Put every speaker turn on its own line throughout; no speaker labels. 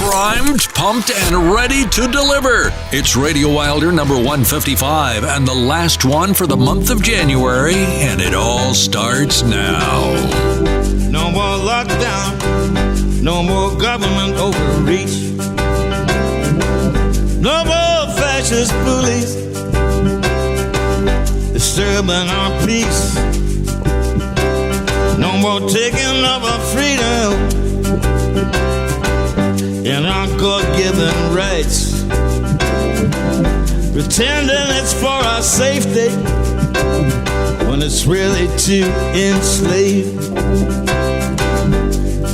Primed, pumped, and ready to deliver. It's Radio Wilder number 155 and the last one for the month of January, and it all starts now.
No more lockdown, no more government overreach, no more fascist bullies disturbing our peace, no more taking of our freedom and our God-given rights, pretending it's for our safety when it's really to enslave.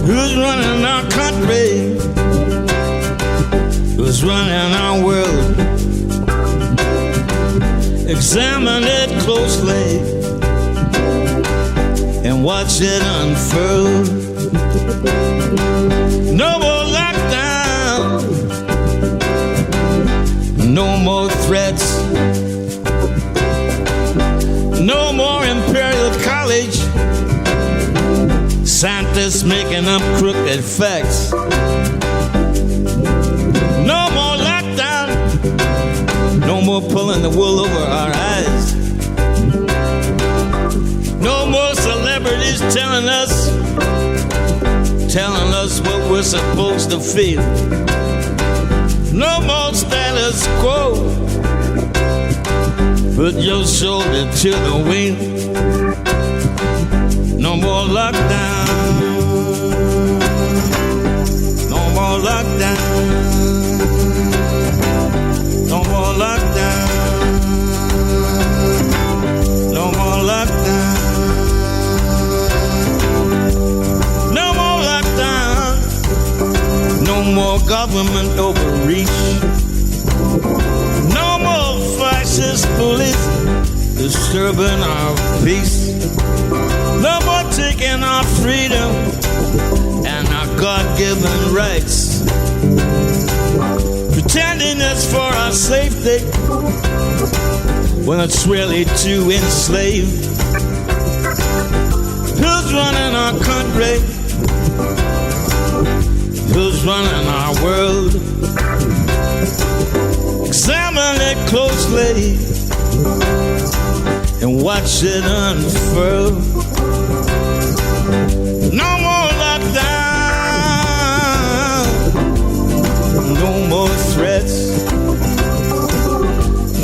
Who's running our country? Who's running our world? Examine it closely and watch it unfurl. No more lockdown, no more threats, no more Imperial College scientists making up crooked facts. No more lockdown, no more pulling the wool over our eyes. No more celebrities telling us what we're supposed to feel. No more status quo. Put your shoulder to the wheel. No more lockdown. No more lockdown. No more lockdown. No more lockdown. No more lockdown. No more government overreach. No more fascist police disturbing our peace. No more taking our freedom and our God-given rights, pretending it's for our safety when it's really to enslave. Who's running our country? Who's running our world? Examine it closely and watch it unfurl. No more lockdown, no more threats,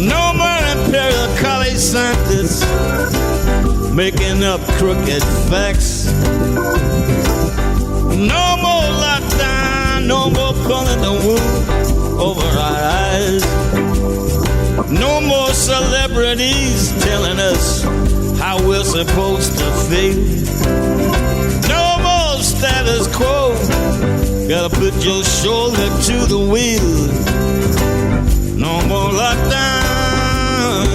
no more Imperial College scientists making up crooked facts. No more lockdown, no more pulling the wool over our eyes. No more celebrities telling us how we're supposed to feel. No more status quo. Gotta put your shoulder to the wheel. No more lockdown.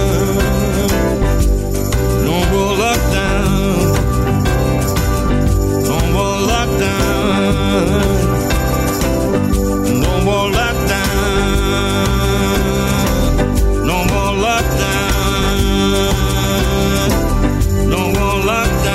No more lockdown. No more lockdown. No more lockdown. No more lockdown. No more lockdown.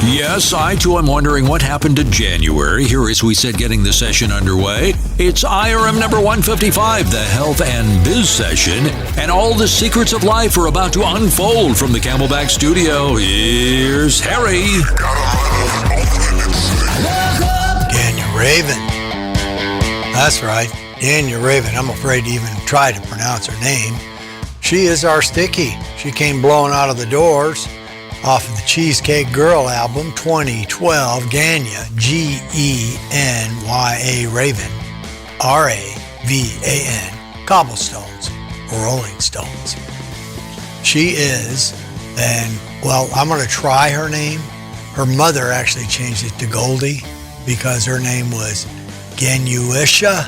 Yes, I too am wondering what happened to January here as we said getting the session underway. It's IRM number 155, the Health and Biz session, and all the secrets of life are about to unfold from the Camelback studio. Here's Harry.
Daniel Raven. That's right, Daniel Raven. I'm afraid to even try to pronounce her name. She is our Sticky. She came blowing out of the doors off of the Cheesecake Girl album 2012, Genya, Genya Raven, Ravan, Cobblestones, Rolling Stones. She is, and well, I'm going to try her name. Her mother actually changed it to Goldie because her name was Genuisha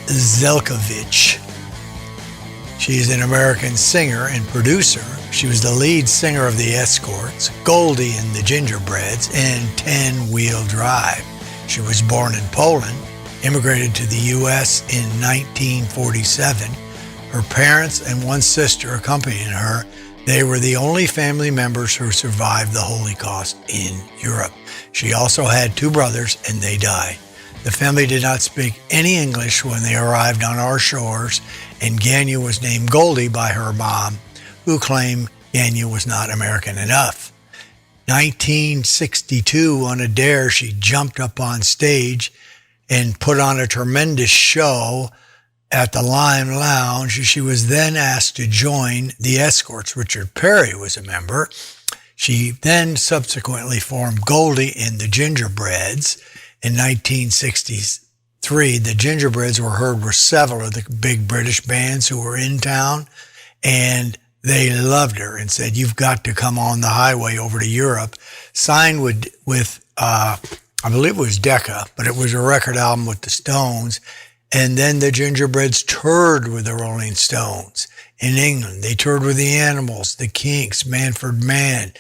Zelkovich. She's an American singer and producer. She was the lead singer of the Escorts, Goldie and the Gingerbreads, and 10 Wheel Drive. She was born in Poland, immigrated to the U.S. in 1947. Her parents and one sister accompanying her. They were the only family members who survived the Holocaust in Europe. She also had 2 brothers, and they died. The family did not speak any English when they arrived on our shores, and Genya was named Goldie by her mom, who claimed Genya was not American enough. 1962, on a dare, she jumped up on stage and put on a tremendous show at the Lime Lounge. She was then asked to join the Escorts. Richard Perry was a member. She then subsequently formed Goldie and the Gingerbreads. In 1963, the Gingerbreads were heard with several of the big British bands who were in town, and they loved her and said, "You've got to come on the highway over to Europe." Signed with I believe it was Decca, but it was a record album with the Stones. And then the Gingerbreads toured with the Rolling Stones in England. They toured with the Animals, the Kinks, Manfred Mann.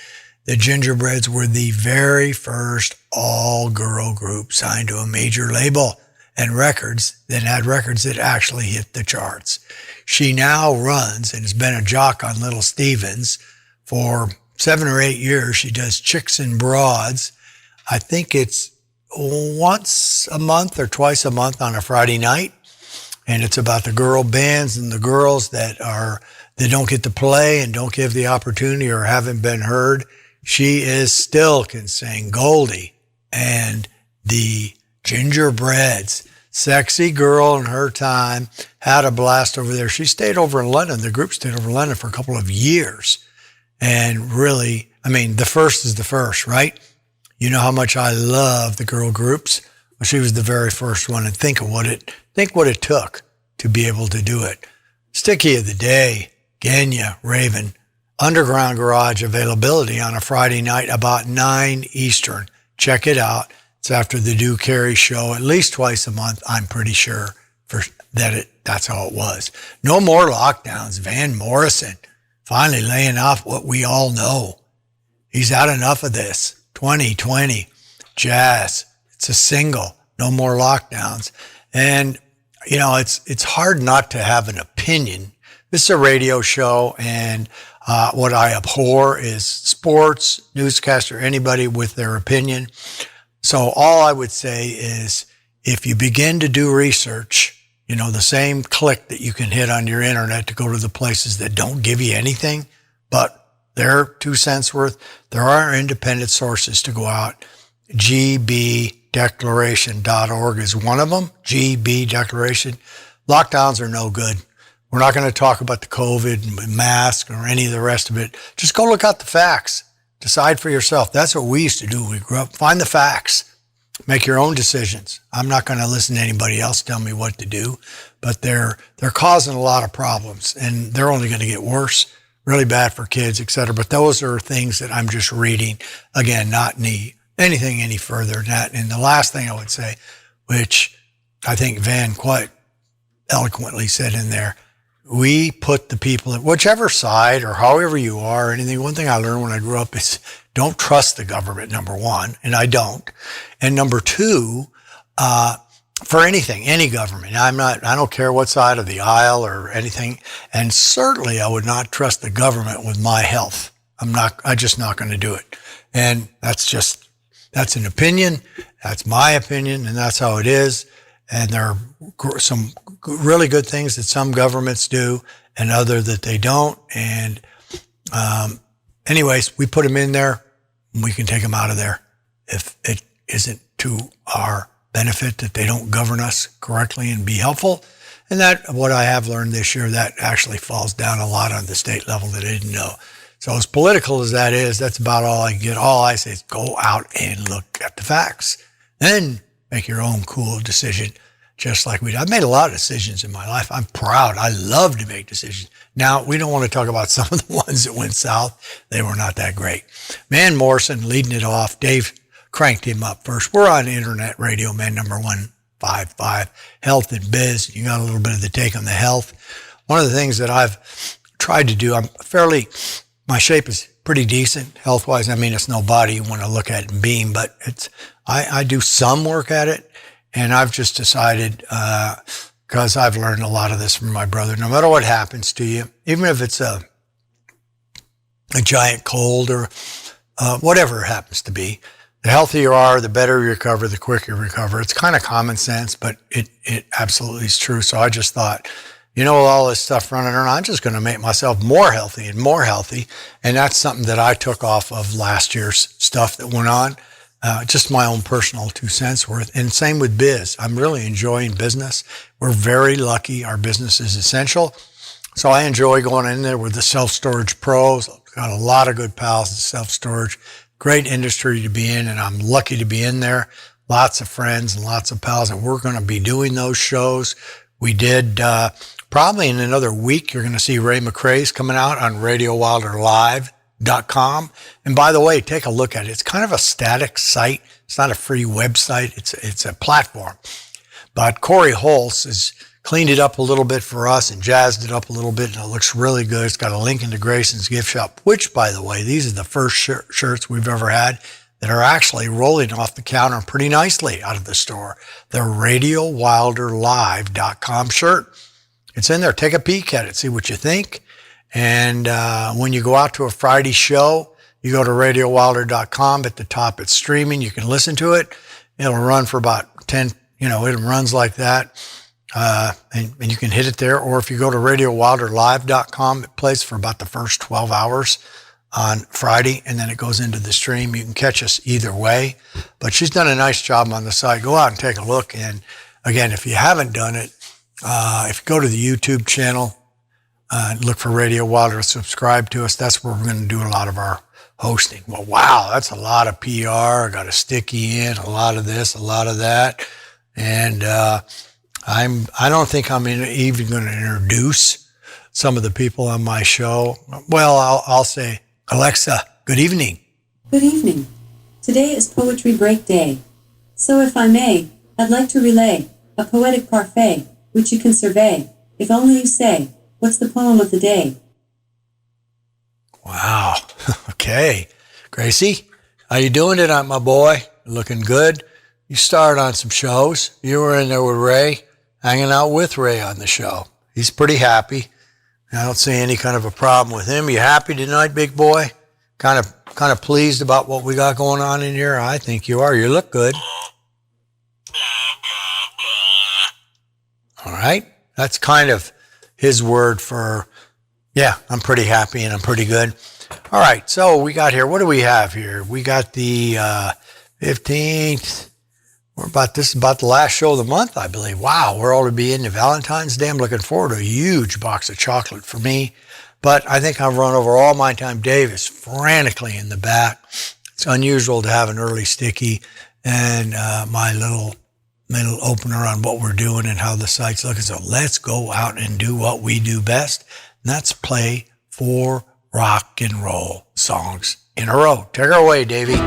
The Gingerbreads were the very first all-girl group signed to a major label and records that actually hit the charts. She now runs and has been a jock on Little Stevens for 7 or 8 years. She does Chicks and Broads. I think it's once a month or twice a month on a Friday night. And it's about the girl bands and the girls that don't get to play and don't give the opportunity or haven't been heard. She still can sing. Goldie and the Gingerbreads. Sexy girl in her time, had a blast over there. She stayed over in London. The group stayed over in London for a couple of years. And really, I mean, the first is the first, right? You know how much I love the girl groups. Well, she was the very first one, and think what it took to be able to do it. Sticky of the day, Genya Raven. Underground Garage availability on a Friday night about 9 Eastern. Check it out. It's after the Do Carey show, at least twice a month, I'm pretty sure that's how it was. No more lockdowns. Van Morrison finally laying off what we all know. He's had enough of this. 2020, jazz. It's a single. No more lockdowns. And, you know, it's hard not to have an opinion. This is a radio show, and what I abhor is sports, newscaster, anybody with their opinion. So all I would say is if you begin to do research, you know, the same click that you can hit on your internet to go to the places that don't give you anything, but they're 2 cents worth, there are independent sources to go out. gbdeclaration.org is one of them. GB Declaration. Lockdowns are no good. We're not going to talk about the COVID and mask or any of the rest of it. Just go look at the facts. Decide for yourself. That's what we used to do. We grew up. Find the facts. Make your own decisions. I'm not going to listen to anybody else tell me what to do, but they're causing a lot of problems, and they're only going to get worse. Really bad for kids, etc. But those are things that I'm just reading. Again, not anything any further than that. And the last thing I would say, which I think Van quite eloquently said in there, we put the people at whichever side or however you are, anything. One thing I learned when I grew up is don't trust the government, number one, and I don't. And number two, for anything, any government, I don't care what side of the aisle or anything. And certainly I would not trust the government with my health. I'm just not going to do it. And that's an opinion. That's my opinion, and that's how it is. And there are some really good things that some governments do and other that they don't. And anyways, we put them in there and we can take them out of there if it isn't to our benefit that they don't govern us correctly and be helpful. And that, what I have learned this year, that actually falls down a lot on the state level that I didn't know. So as political as that is, that's about all I get. All I say is go out and look at the facts. Then make your own cool decision, just like we did. I've made a lot of decisions in my life. I'm proud. I love to make decisions. Now, we don't want to talk about some of the ones that went south. They were not that great. Man, Morrison leading it off. Dave cranked him up first. We're on internet radio, man, number 155, health and biz. You got a little bit of the take on the health. One of the things that I've tried to do, my shape is pretty decent health-wise. I mean, it's no body you want to look at and beam, but I do some work at it, and I've just decided, because I've learned a lot of this from my brother, no matter what happens to you, even if it's a giant cold or whatever it happens to be, the healthier you are, the better you recover, the quicker you recover. It's kind of common sense, but it absolutely is true. So I just thought, with all this stuff running around, I'm just going to make myself more healthy and more healthy. And that's something that I took off of last year's stuff that went on. Just my own personal 2 cents worth. And same with biz. I'm really enjoying business. We're very lucky. Our business is essential. So I enjoy going in there with the self-storage pros. Got a lot of good pals in self-storage. Great industry to be in, and I'm lucky to be in there. Lots of friends and lots of pals, and we're going to be doing those shows. We did, probably in another week, you're going to see Ray McRae's coming out on RadioWilderLive.com. And by the way, take a look at it. It's kind of a static site. It's not a free website. It's a platform. But Corey Holtz has cleaned it up a little bit for us and jazzed it up a little bit, and it looks really good. It's got a link into Grayson's gift shop, which, by the way, these are the first shirts we've ever had that are actually rolling off the counter pretty nicely out of the store. The RadioWilderLive.com shirt. It's in there. Take a peek at it. See what you think. And when you go out to a Friday show, you go to RadioWilder.com. At the top, it's streaming. You can listen to it. It'll run for about 10, it runs like that. And you can hit it there. Or if you go to RadioWilderLive.com, it plays for about the first 12 hours on Friday, and then it goes into the stream. You can catch us either way. But she's done a nice job on the site. Go out and take a look. And again, if you haven't done it, if you go to the YouTube channel, look for Radio Wilder, subscribe to us. That's where we're going to do a lot of our hosting. Well, wow, that's a lot of PR. I got a sticky in, a lot of this, a lot of that. And I don't think I'm even going to introduce some of the people on my show. Well, I'll say, Alexa, good evening.
Good evening. Today is Poetry Break Day. So if I may, I'd like to relay a poetic parfait, which you can survey, if only you say, what's the poem of the day?
Wow. Okay. Gracie, how you doing tonight, my boy? Looking good? You starred on some shows. You were in there with Ray, hanging out with Ray on the show. He's pretty happy. I don't see any kind of a problem with him. You happy tonight, big boy? Kind of pleased about what we got going on in here? I think you are. You look good. All right. That's kind of his word for, yeah, I'm pretty happy and I'm pretty good. All right. So we got here. What do we have here? We got the 15th. This is about the last show of the month, I believe. Wow, we're all to be into Valentine's Day. I'm looking forward to a huge box of chocolate for me. But I think I've run over all my time. Dave is frantically in the back. It's unusual to have an early sticky and my little opener on what we're doing and how the site's looking. So let's go out and do what we do best. And that's play 4 rock and roll songs in a row. Take her away, Davey.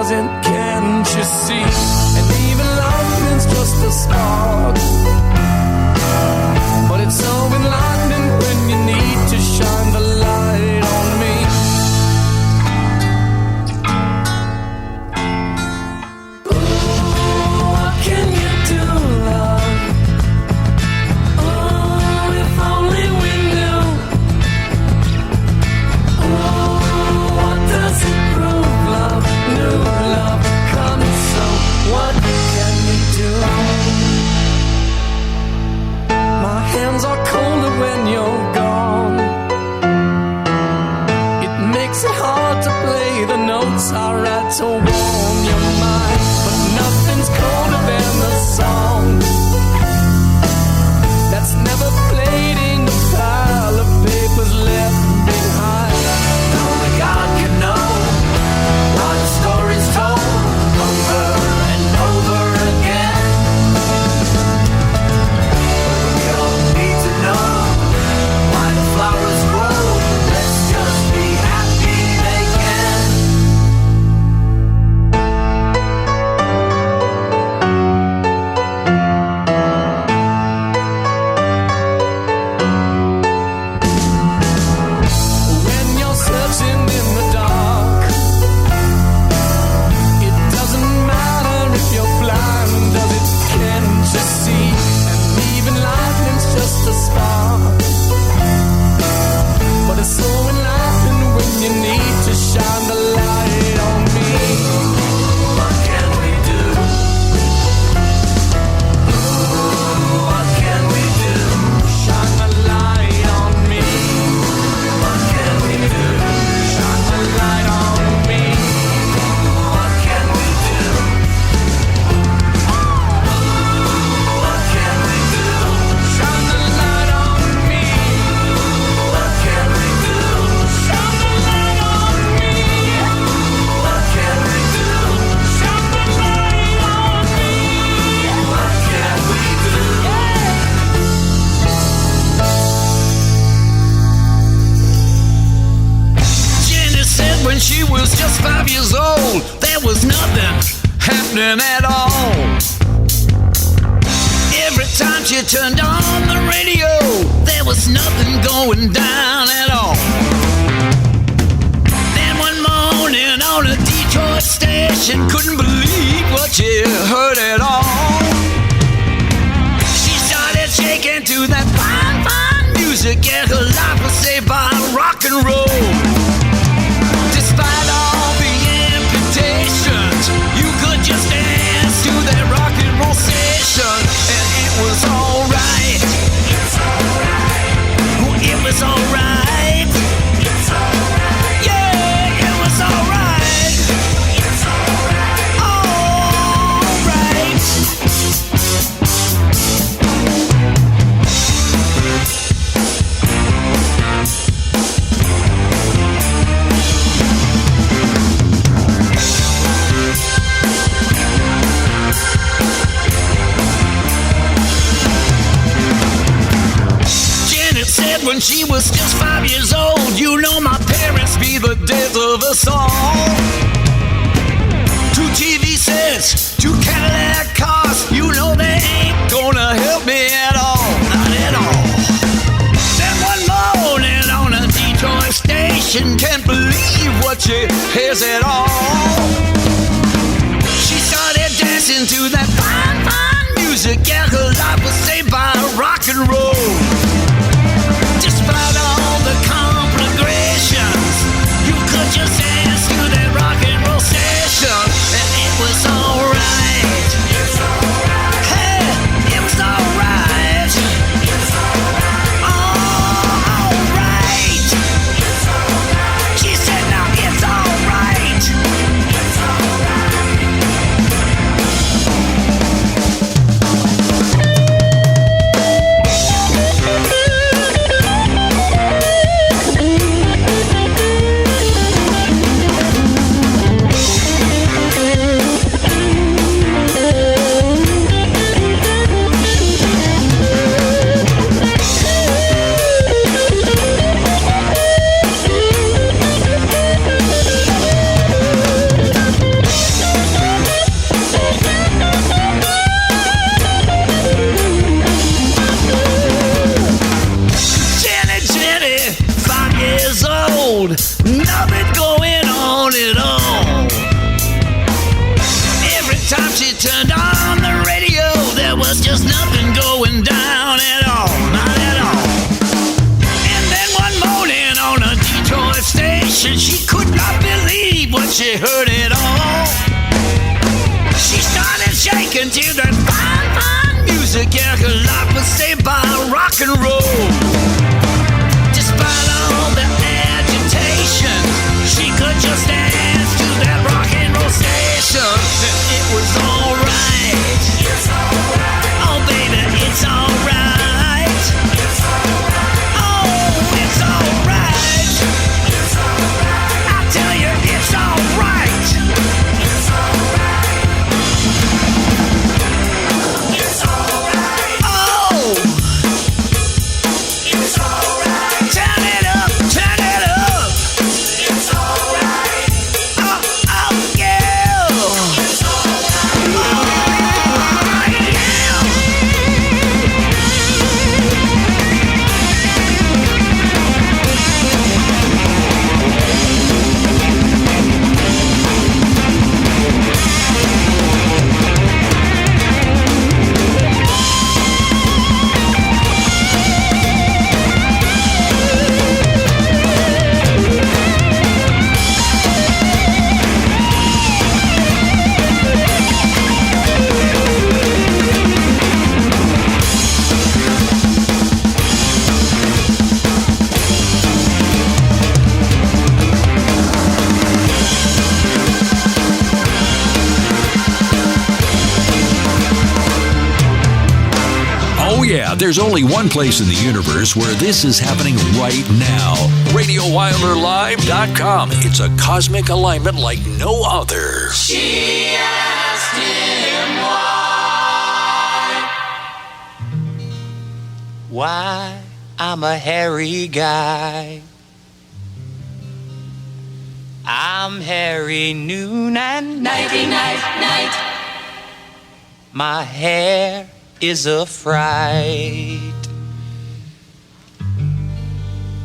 doesn't, can't you see? And even lightning's just a spark, but it's so enlightening when you need to shine the light on me. Ooh, what can you do, love? Oh, if only we knew. Oh, what does it prove, love? New love comes, so what can we do? My hands are colder when you're gone. It makes it hard to play the notes I write to warm your mind. But nothing's colder than the song that's never played in the pile of papers left behind. Only God can know what the story's told over and over again. But we don't need to know why the flowers grow. Let's just be happy they can. When you're searching in the dark, it doesn't matter if you're blind, does it? Can't you see? And even lightning's just a spark, but it's so enlightening when you need to shine the light on me. What can we do? Ooh, what can we do? Shine the light on me. What can we do? Shine the light on me. What can we do? What can we do? Shine the light on me. What can we do? Shine the light on me. What can we do? Shine the light on me. What can we do? Jenny said when she was just 5 years old, there was nothing happening at all. Every time she turned on the radio, there was nothing going down at all. Then one morning on a Detroit station, couldn't believe what she heard at all. She started shaking to that fine, fine music, and her life was saved by rock and roll. Despite all the amputations, you could just dance to that rock and roll station, and it was alright. It's alright. It was alright. It's alright. Yeah, it was alright. It's alright. Alright. Janet said when she was just 5 years old, you know my parents be the death of us all. 2 TV sets, 2 Cadillac cars, you know they ain't gonna help me at all, not at all. Then one morning on a Detroit station, can't believe what she hears at all. She started dancing to that fine, fine music, and her life was saved by rock and roll. Despite all the conflagrations, you could just dance to that rock and roll station, and it was alright. Hey, it was alright. Alright. She said now it's alright. turned on the radio, there was just nothing going down at all, not at all. And then one morning on a Detroit station, she could not believe what she heard at all. She started shaking to that fine, fine music, yeah, 'cause life was saved by rock and roll. Despite all the agitation, she could just dance to that rock and roll station. It was alright. It's alright. Oh baby, it's alright. It's alright. Oh, it's alright. It's alright. I tell you, it's alright. It's alright. It's alright. Oh, it's alright. Turn it up, turn it up. It's alright. Oh, oh, yeah. It's alright. Oh, yeah.
Oh yeah, there's only one place in the universe where this is happening right now. RadioWilderLive.com. It's a cosmic alignment like no other.
She asked him why I'm a hairy guy. I'm hairy noon and nighty night, night. My hair is a fright.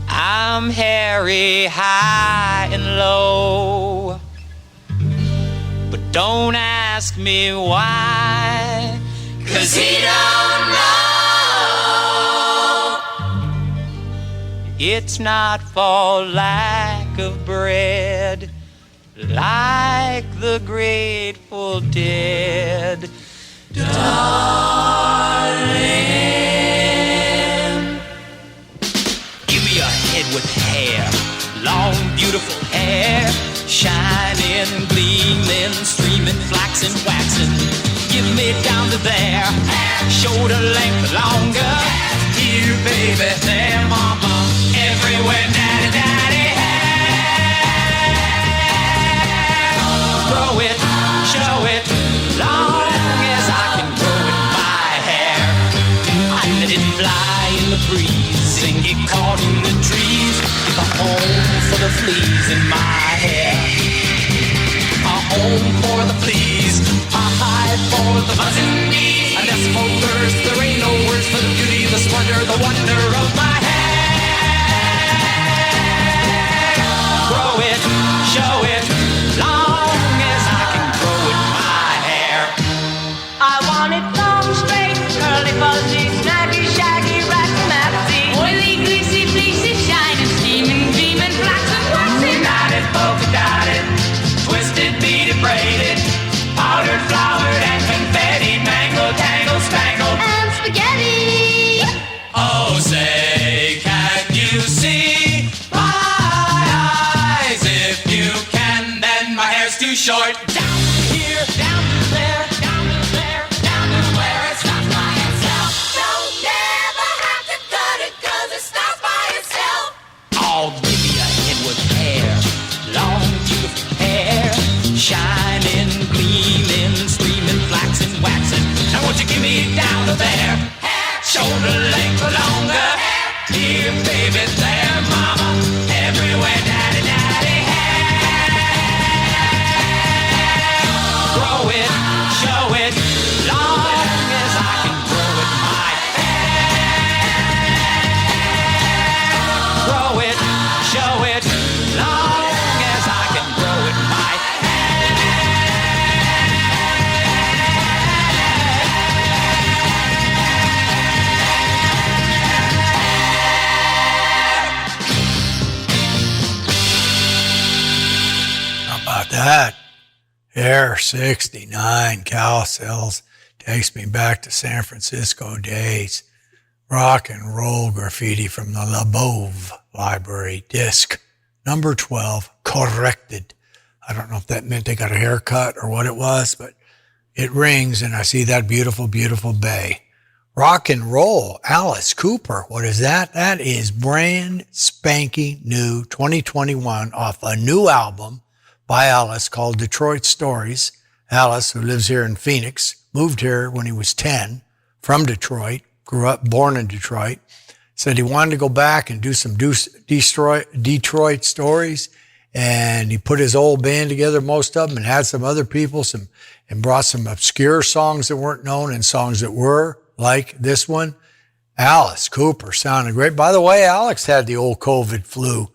I'm hairy high and low, but don't ask me why, 'cause he don't know. It's not for lack of bread, like the Grateful Dead. Darling, give me a head with hair, long beautiful hair, shining, gleaming, streaming, flaxen, waxing. Give me down to there, shoulder length longer. Here, baby, there, mama, everywhere, daddy, daddy, hair. Grow it, show it, long as I can grow it, my hair. I let it fly in the breeze and get caught in the trees. A home for the fleas in my hair. A home for the fleas, a hive for the buzzing bees. A nest for birds, there ain't no words for the beauty, the splendor, the wonder of my hair. Grow it, show it, long as I can grow it, my hair.
I want it long, straight, curly, fuzzy, snaggy, shaggy, raxy-maxy, oily, greasy, fleecy, shining, steaming, gleaming, flaxen, waxy,
Knotted, polka dotted, twisted, beaded, braided, powdered, flowered, and confetti, mango, tangle, spangled,
and spaghetti.
Oh, say, can you see my eyes? If you can, then my hair's too short. Down here, down to there, down to there, down to where it stops by itself.
Don't ever have to cut it 'cause it stops by itself.
Oh, give me a head with hair, long, beautiful hair, shining, gleaming, streaming, flaxen, waxing. Now won't you give me down to there?
There, 69, Cal Cells takes me back to San Francisco days. Rock and roll graffiti from the La Bove Library, disc number 12, corrected. I don't know if that meant they got a haircut or what it was, but it rings and I see that beautiful, beautiful bay. Rock and roll, Alice Cooper. What is that? That is brand spanking new 2021 off a new album by Alice called Detroit Stories. Alice, who lives here in Phoenix, moved here when he was 10 from Detroit, grew up, born in Detroit, said he wanted to go back and do some Detroit stories. And he put his old band together, most of them, and had some other people, and brought some obscure songs that weren't known and songs that were, like this one. Alice Cooper sounded great. By the way, Alex had the old COVID flu.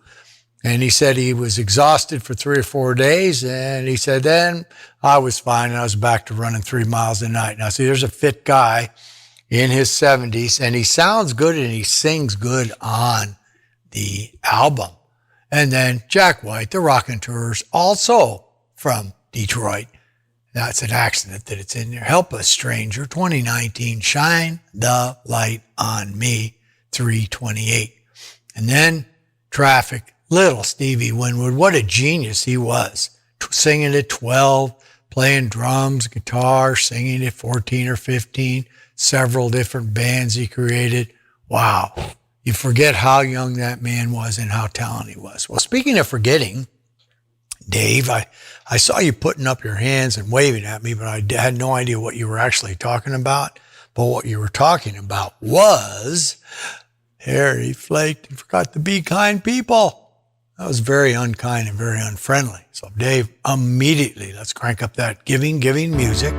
And he said he was exhausted for 3 or 4 days. And he said, then I was fine and I was back to running 3 miles a night. Now, see, there's a fit guy in his 70s and he sounds good and he sings good on the album. And then Jack White, the Raconteurs, also from Detroit. That's an accident that it's in there. Help Us Stranger, 2019, Shine the Light on Me, 328. And then Traffic. Little Stevie Winwood, what a genius he was. Singing at 12, playing drums, guitar, singing at 14 or 15, several different bands he created. Wow. You forget how young that man was and how talented he was. Well, speaking of forgetting, Dave, I saw you putting up your hands and waving at me, but I had no idea what you were actually talking about. But what you were talking about was Harry flaked and forgot to be kind people. That was very unkind and very unfriendly. So Dave, immediately, let's crank up that giving music.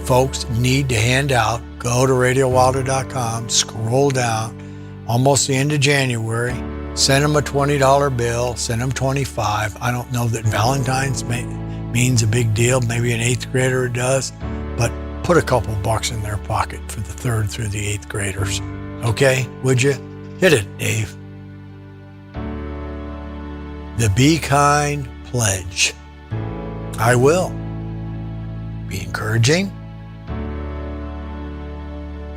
Folks need to hand out. Go to radiowilder.com, scroll down, almost the end of January. Send them a $20 bill, send them 25. I don't know that Valentine's means a big deal. Maybe an 8th grader does, but put a couple bucks in their pocket for the 3rd through the 8th graders. Okay, would you? Hit it, Dave. The Be Kind Pledge. I will be encouraging,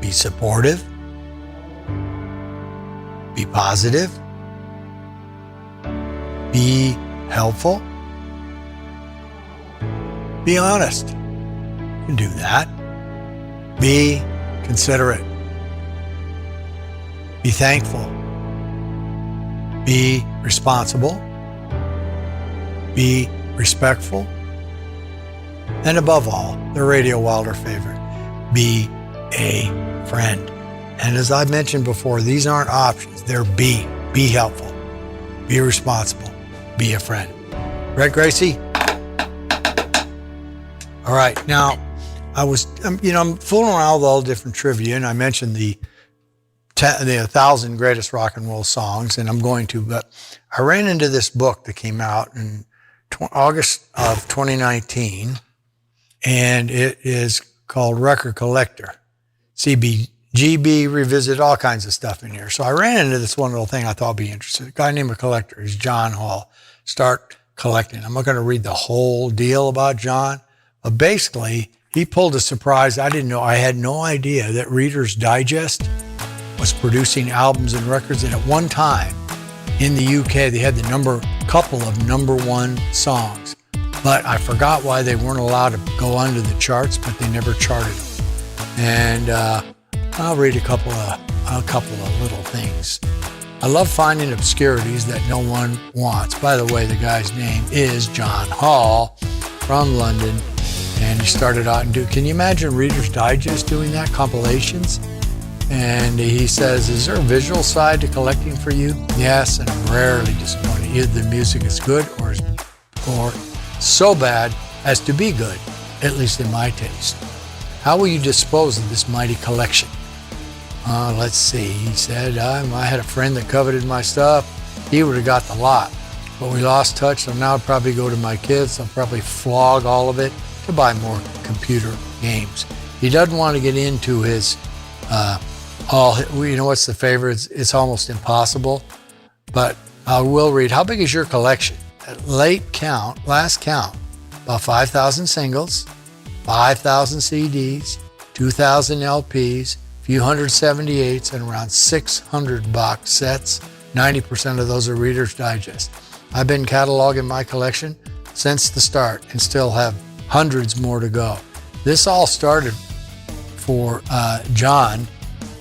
be supportive, be positive, be helpful, be honest. You can do that. Be considerate. Be thankful. Be responsible. Be respectful. And above all, the Radio Wilder favorite, be a friend. And as I mentioned before, these aren't options. They're be. Be helpful. Be responsible. Be a friend. Right, Gracie? All right. Now, I'm fooling around with all different trivia, and I mentioned the 1,000 greatest rock and roll songs, and I'm going to, but I ran into this book that came out in August of 2019, and it is called Record Collector. CBGB revisited all kinds of stuff in here. So I ran into this one little thing I thought would be interesting. A guy named a collector is John Hall. Start collecting. I'm not going to read the whole deal about John, but basically he pulled a surprise. I didn't know. I had no idea that Reader's Digest was producing albums and records, and at one time in the UK they had the couple of number 1 songs, but I forgot why they weren't allowed to go onto the charts, but they never charted them. And I'll read a couple of little things. I love finding obscurities that no one wants. By the way, the guy's name is John Hall from London, and he started out can you imagine Reader's Digest doing that, compilations? And he says, is there a visual side to collecting for you? Yes, and I'm rarely disappointed. Either the music is good or so bad as to be good, at least in my taste. How will you dispose of this mighty collection? Let's see, he said, I had a friend that coveted my stuff. He would have got the lot, but we lost touch, so now I'll probably go to my kids. I'll probably flog all of it to buy more computer games. He doesn't want to get into his what's the favorite? It's almost impossible. But I will read. How big is your collection? At last count, about 5,000 singles, 5,000 CDs, 2,000 LPs, a few hundred 78s, and around 600 box sets. 90% of those are Reader's Digest. I've been cataloging my collection since the start and still have hundreds more to go. This all started for John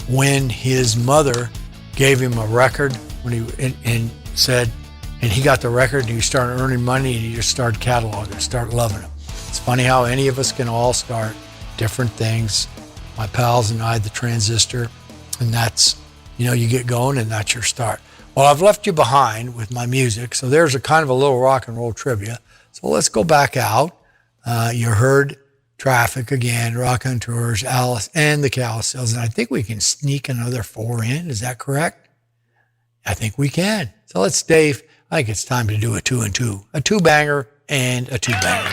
when his mother gave him a record when and said, and he got the record and he started earning money and he just started cataloging, start loving them. It's funny how any of us can all start different things. My pals and I, the Transistor, and that's, you get going and that's your start. Well, I've left you behind with my music, so there's a kind of a little rock and roll trivia. So let's go back out. You heard Traffic again, Rock on Tours, Alice, and the Carousels, and I think we can sneak another 4 in. Is that correct? I think we can. So let's, Dave, I think it's time to do a 2 and 2. A 2-banger and a 2-banger.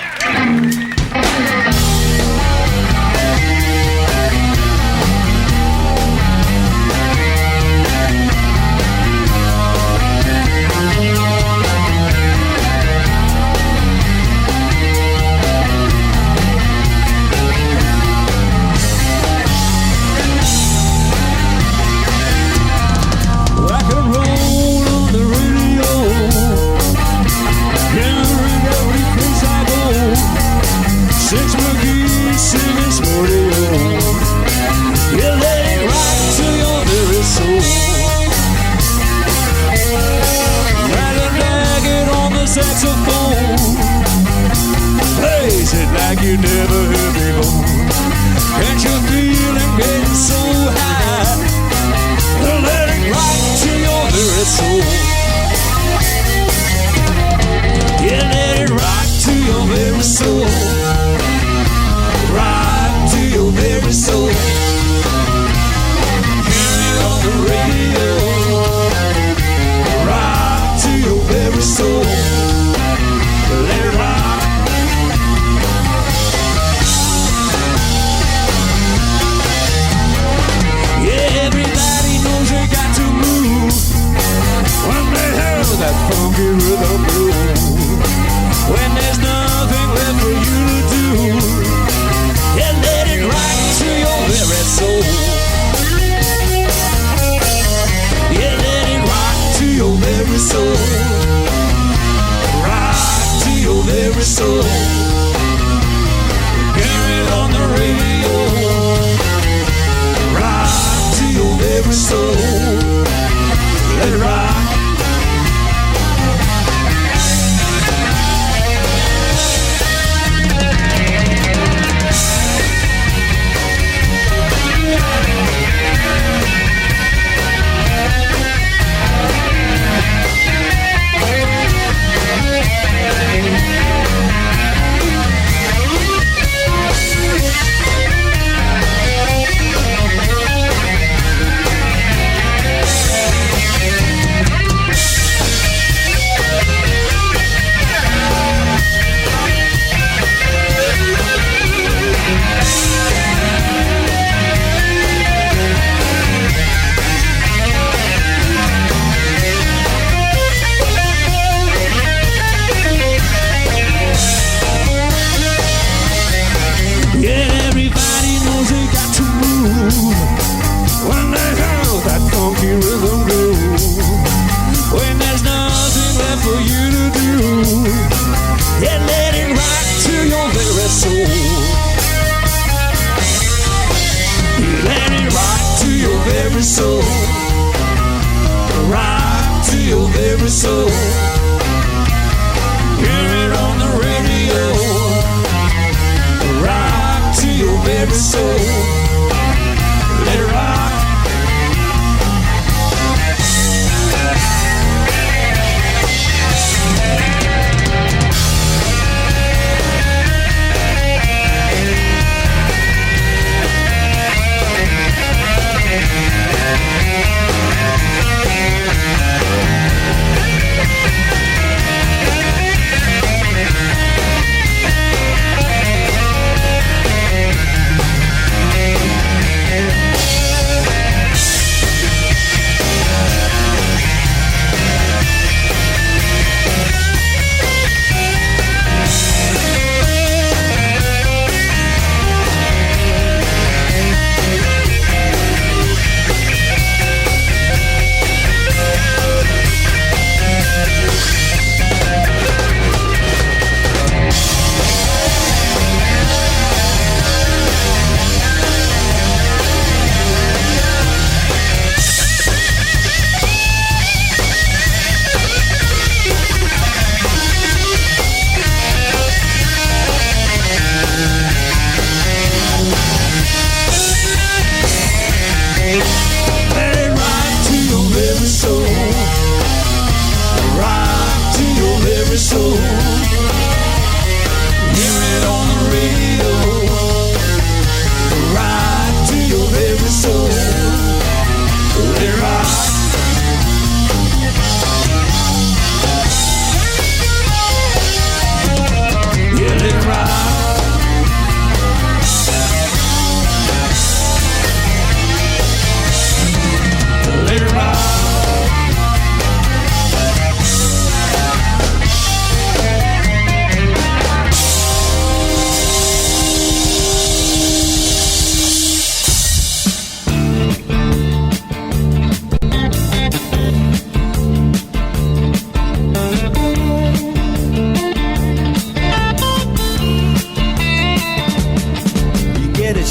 You never heard before. Can't you feel it getting so high? Let it rock to your very soul. Yeah, let it rock to your very soul. Rock to your very soul. Hear it on the radio. Rock to your very soul. Let it rock. That funky rhythm blues. When there's nothing left for you to do, yeah, let it rock to your very soul. Yeah, let it rock to your very soul. Rock to your very soul. Hear it on the radio. Rock to your very soul. Let it rock.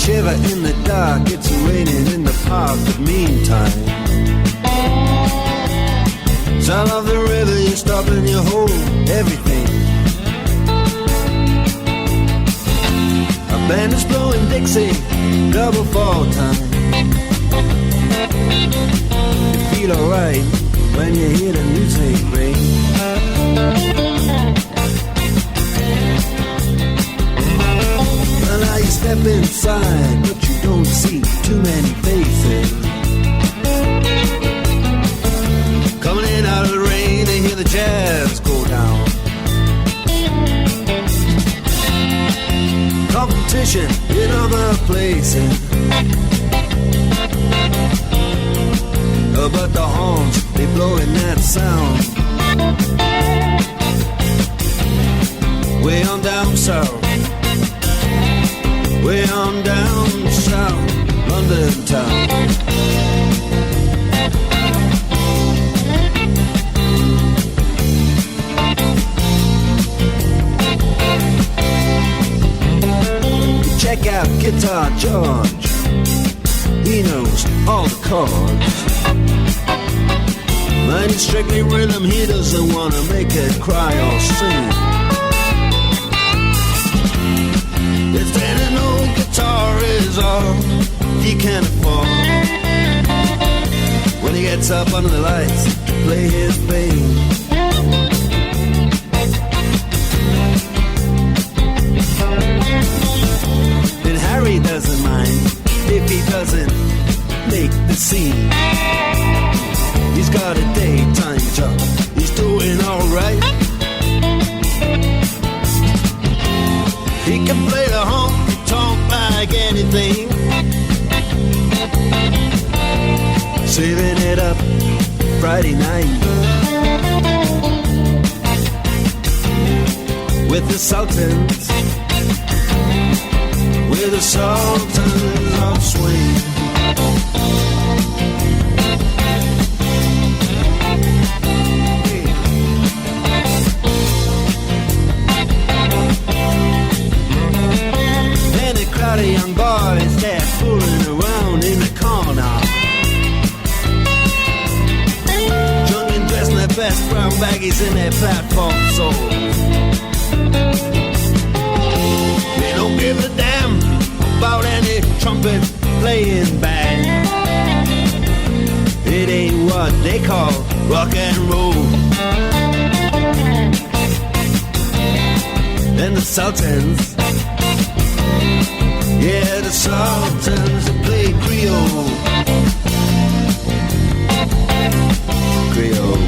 shiver in the dark, it's raining in the park, but meantime, sound of the river, you stop and you hold everything. A band is blowing Dixie, double fall time. You feel alright when you hear the music ring. Well, now you step inside, but you don't see too many faces. Coming in out of the rain, they hear the jazz go down. Competition in other places, but the horns, they blowing that sound. Way on down south, way on down south, London town. Check out Guitar George, he knows all the chords. Mine is strictly rhythm, he doesn't want to make it cry or sing. If an old guitar is all he can afford, when he gets up under the lights to play his thing, then Harry doesn't mind if he doesn't make the scene. He's got a daytime job, he's doing alright. He can play the honky-tonk like anything, saving it up Friday night with the Sultans, with the Sultans of Swing. Crowd of young boys, they're fooling around in the corner, drunk and dressed in their best brown baggies in their platform soles. They don't give a damn about any trumpet playing band. It ain't what they call rock and roll. Then the Sultans, yeah, the Sultans that play Creole. Creole.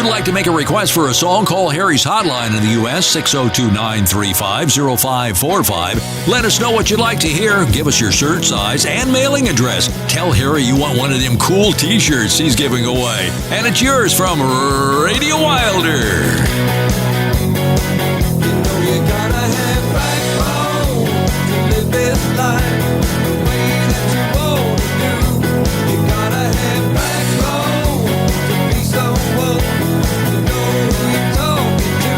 you'd like to make a request for a song, call Harry's hotline in the U.S., 602-935-0545. Let us know what you'd like to hear. Give us your shirt size and mailing address. Tell Harry you want one of them cool t-shirts he's giving away. And it's yours from Radio Wilder.
You gotta have backbone to live this life the way that you want to do. You gotta have backbone to be someone to know who you're talking to.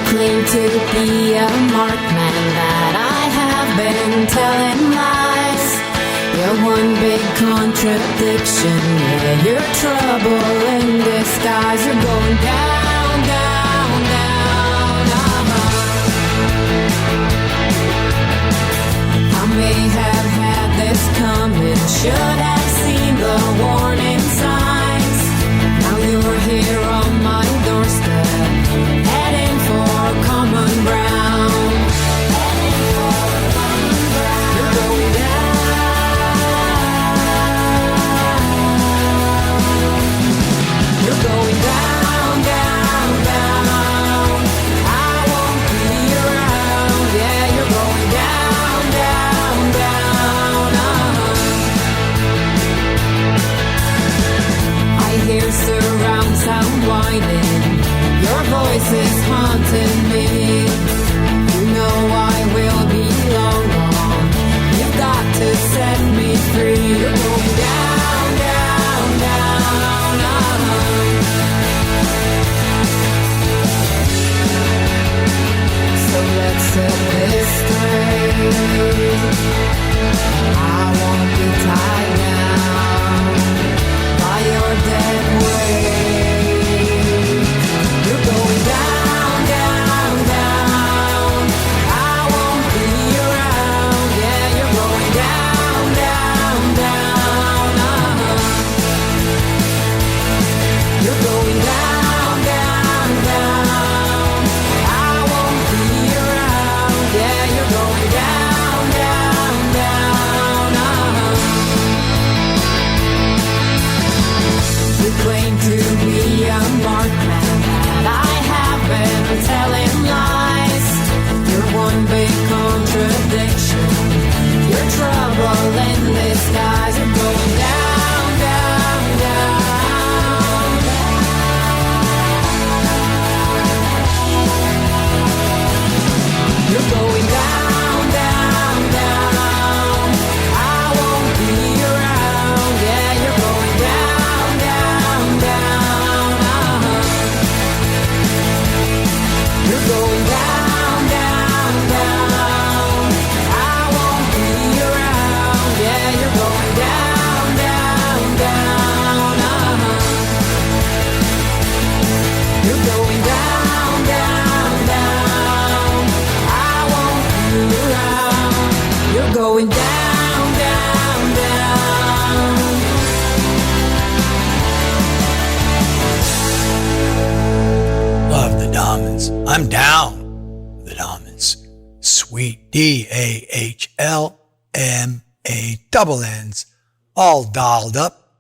claim to be a marked man, that I have been telling lies. You're one big contradiction, yeah, you're trouble in disguise. You're going down, down, down, I may have had this coming, should have seen the warning signs. Now you're here on my doorstep, heading for common ground. Heading for common ground. You're going down. You're going down, down.
Sweet, DAHLMA, double N's, all dolled up.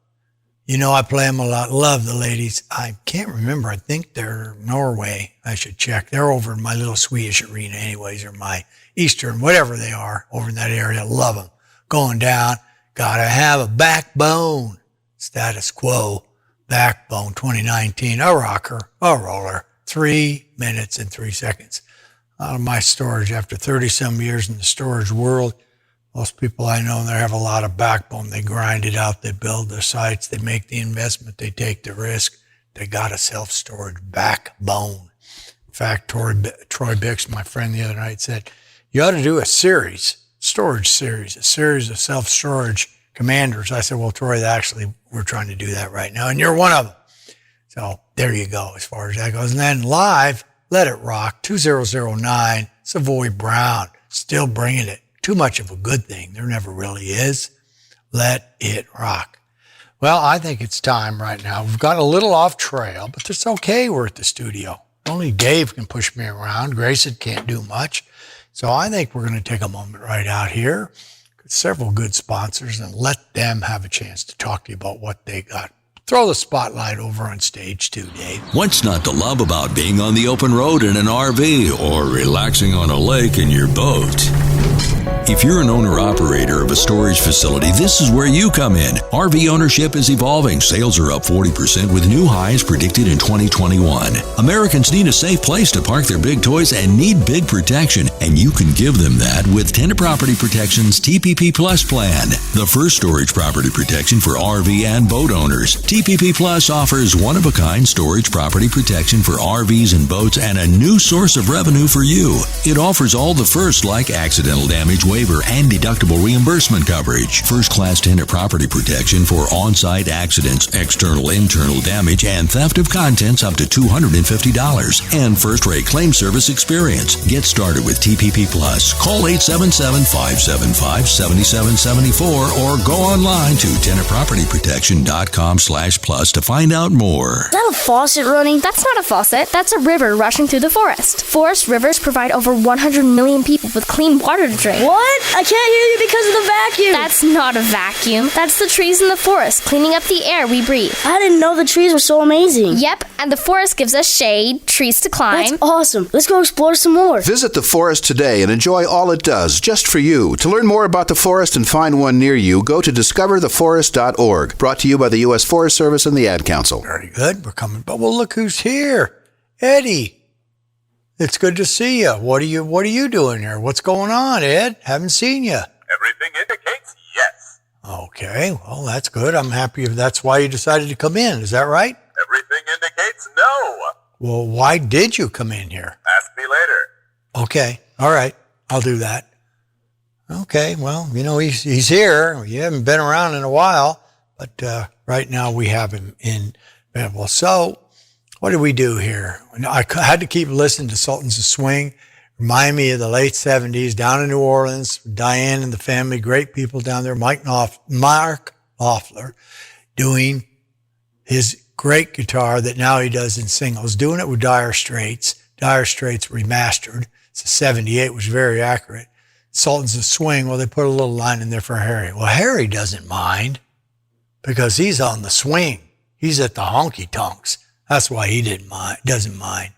You know, I play them a lot. Love the ladies. I can't remember. I think they're Norway. I should check. They're over in my little Swedish arena anyways, or my Eastern, whatever they are, over in that area. Love them. Going down. Gotta have a backbone. Status Quo. Backbone 2019. A rocker. A roller. 3 minutes and 3 seconds. Out of my storage after 30-some years in the storage world. Most people I know, they have a lot of backbone. They grind it out. They build their sites. They make the investment. They take the risk. They got a self-storage backbone. In fact, Troy Bix, my friend the other night, said, you ought to do a storage series, a series of self-storage commanders. I said, well, Troy, actually, we're trying to do that right now, and you're one of them. So there you go as far as that goes. And then live, Let It Rock, 2009, Savoy Brown, still bringing it. Too much of a good thing. There never really is. Let it rock. Well, I think it's time right now. We've got a little off trail, but it's okay. We're at the studio. Only Dave can push me around. Grayson can't do much. So I think we're going to take a moment right out here. Several good sponsors, and let them have a chance to talk to you about what they got. Throw the spotlight over on stage too, Dave.
What's not to love about being on the open road in an RV or relaxing on a lake in your boat? If you're an owner-operator of a storage facility, this is where you come in. RV ownership is evolving. Sales are up 40% with new highs predicted in 2021. Americans need a safe place to park their big toys and need big protection, and you can give them that with Tenant Property Protection's TPP Plus plan. The first storage property protection for RV and boat owners. TPP Plus offers one-of-a-kind storage property protection for RVs and boats and a new source of revenue for you. It offers all the first, like accidental damage waiver and deductible reimbursement coverage. First-class tenant property protection for on-site accidents, external, internal damage, and theft of contents up to $250. And first-rate claim service experience. Get started with TPP Plus. Call 877-575-7774 or go online to tenantpropertyprotection.com/plus to find out more.
Is that a faucet running? That's not a faucet. That's a river rushing through the forest. Forest rivers provide over 100 million people with clean water to drink.
What? I can't hear you because of the vacuum.
That's not a vacuum. That's the trees in the forest cleaning up the air we breathe.
I didn't know the trees were so amazing.
Yep, and the forest gives us shade, trees to climb.
That's awesome. Let's go explore some more.
Visit the forest today and enjoy all it does, just for you. To learn more about the forest and find one near you, go to discovertheforest.org. Brought to you by the U.S. Forest Service and the Ad Council.
Very good. We're coming. But well, look who's here. Eddie. It's good to see you. What are you doing here? What's going on, Ed? Haven't seen you.
Everything indicates yes.
Okay, well, that's good. I'm happy if that's why you decided to come in. Is that right?
Everything indicates no.
Well, why did you come in here?
Ask me later.
Okay, all right. I'll do that. Okay, well, you know, he's here. You haven't been around in a while, but right now we have him in Venable. So, what did we do here? I had to keep listening to Sultans of Swing. Remind me of the late 70s down in New Orleans. Diane and the family, great people down there. Mark Knopfler doing his great guitar that now he does in singles, doing it with Dire Straits. Dire Straits remastered. It's a 78, which was very accurate. Sultans of Swing, well, they put a little line in there for Harry. Well, Harry doesn't mind because he's on the swing. He's at the honky tonks. That's why he doesn't mind.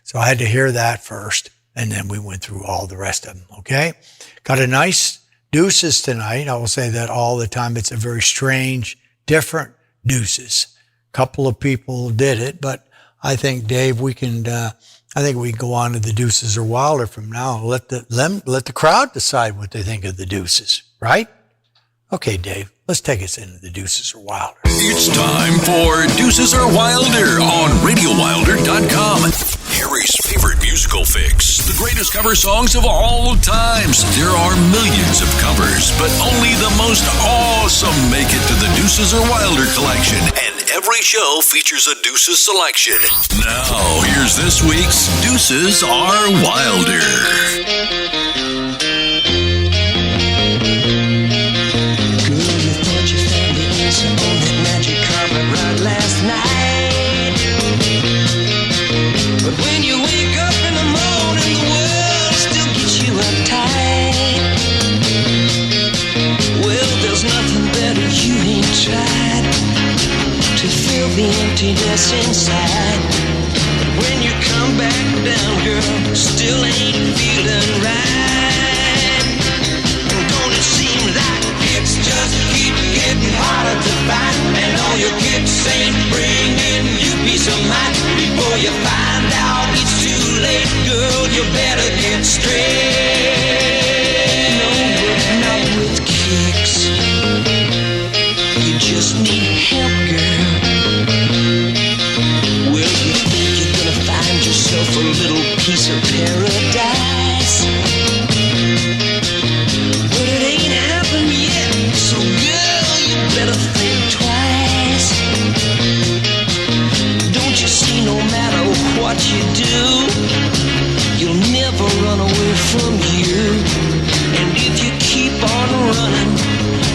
So I had to hear that first, and then we went through all the rest of them, okay? Got a nice Deuces tonight. I will say that all the time. It's a very strange, different Deuces. A couple of people did it, but I think, Dave, we can go on to the Deuces or Wilder from now. Let the crowd decide what they think of the Deuces, right? Okay, Dave, let's take us into the Deuces or Wilder.
It's time for Deuces or Wilder on RadioWilder.com. Harry's favorite musical fix. The greatest cover songs of all times. There are millions of covers, but only the most awesome make it to the Deuces or Wilder collection. And every show features a Deuces selection. Now, here's this week's Deuces or Wilder.
Last night, but when you wake up in the morning, the world still gets you uptight. emptiness inside. When you come back down, girl, still ain't feeling right. Don't it seem like it's just keep getting harder to find, and all your kicks ain't bringing you peace of mind. Before you find out it's too late, girl, you better get straight. No, but not with kicks. You just need help, girl. Well, you think you're gonna find yourself a little piece of paradise, but it ain't happened yet. So, girl, you better think twice. Don't you see, no matter what you do, you'll never run away from you. And if you keep on running,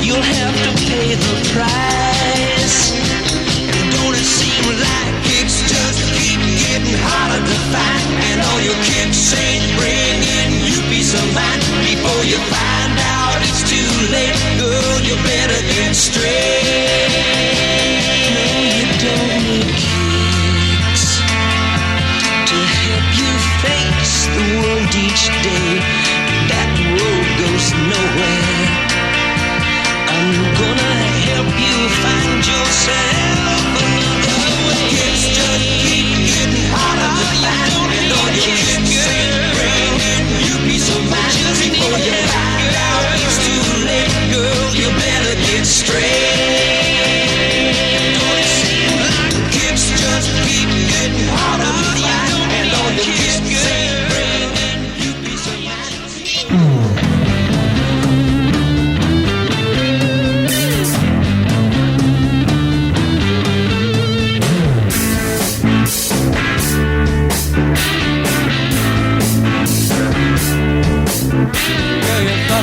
you'll have to pay the price. And don't it seem like it's just keep getting harder to find, and all your kicks ain't bringing you peace of mind. Before you find out it's too late, girl, you better get straight. No, you don't need kicks to help you face the world each day. That road goes nowhere. I'm gonna help you find yourself another way. It's just keep getting harder to find, and all your kicks ain't bringing you peace of mind. Before you find out it's too late, girl, you better get straight. Don't it seem like it's just keep getting harder to find, and all your kicks ain't bringing you peace of mind.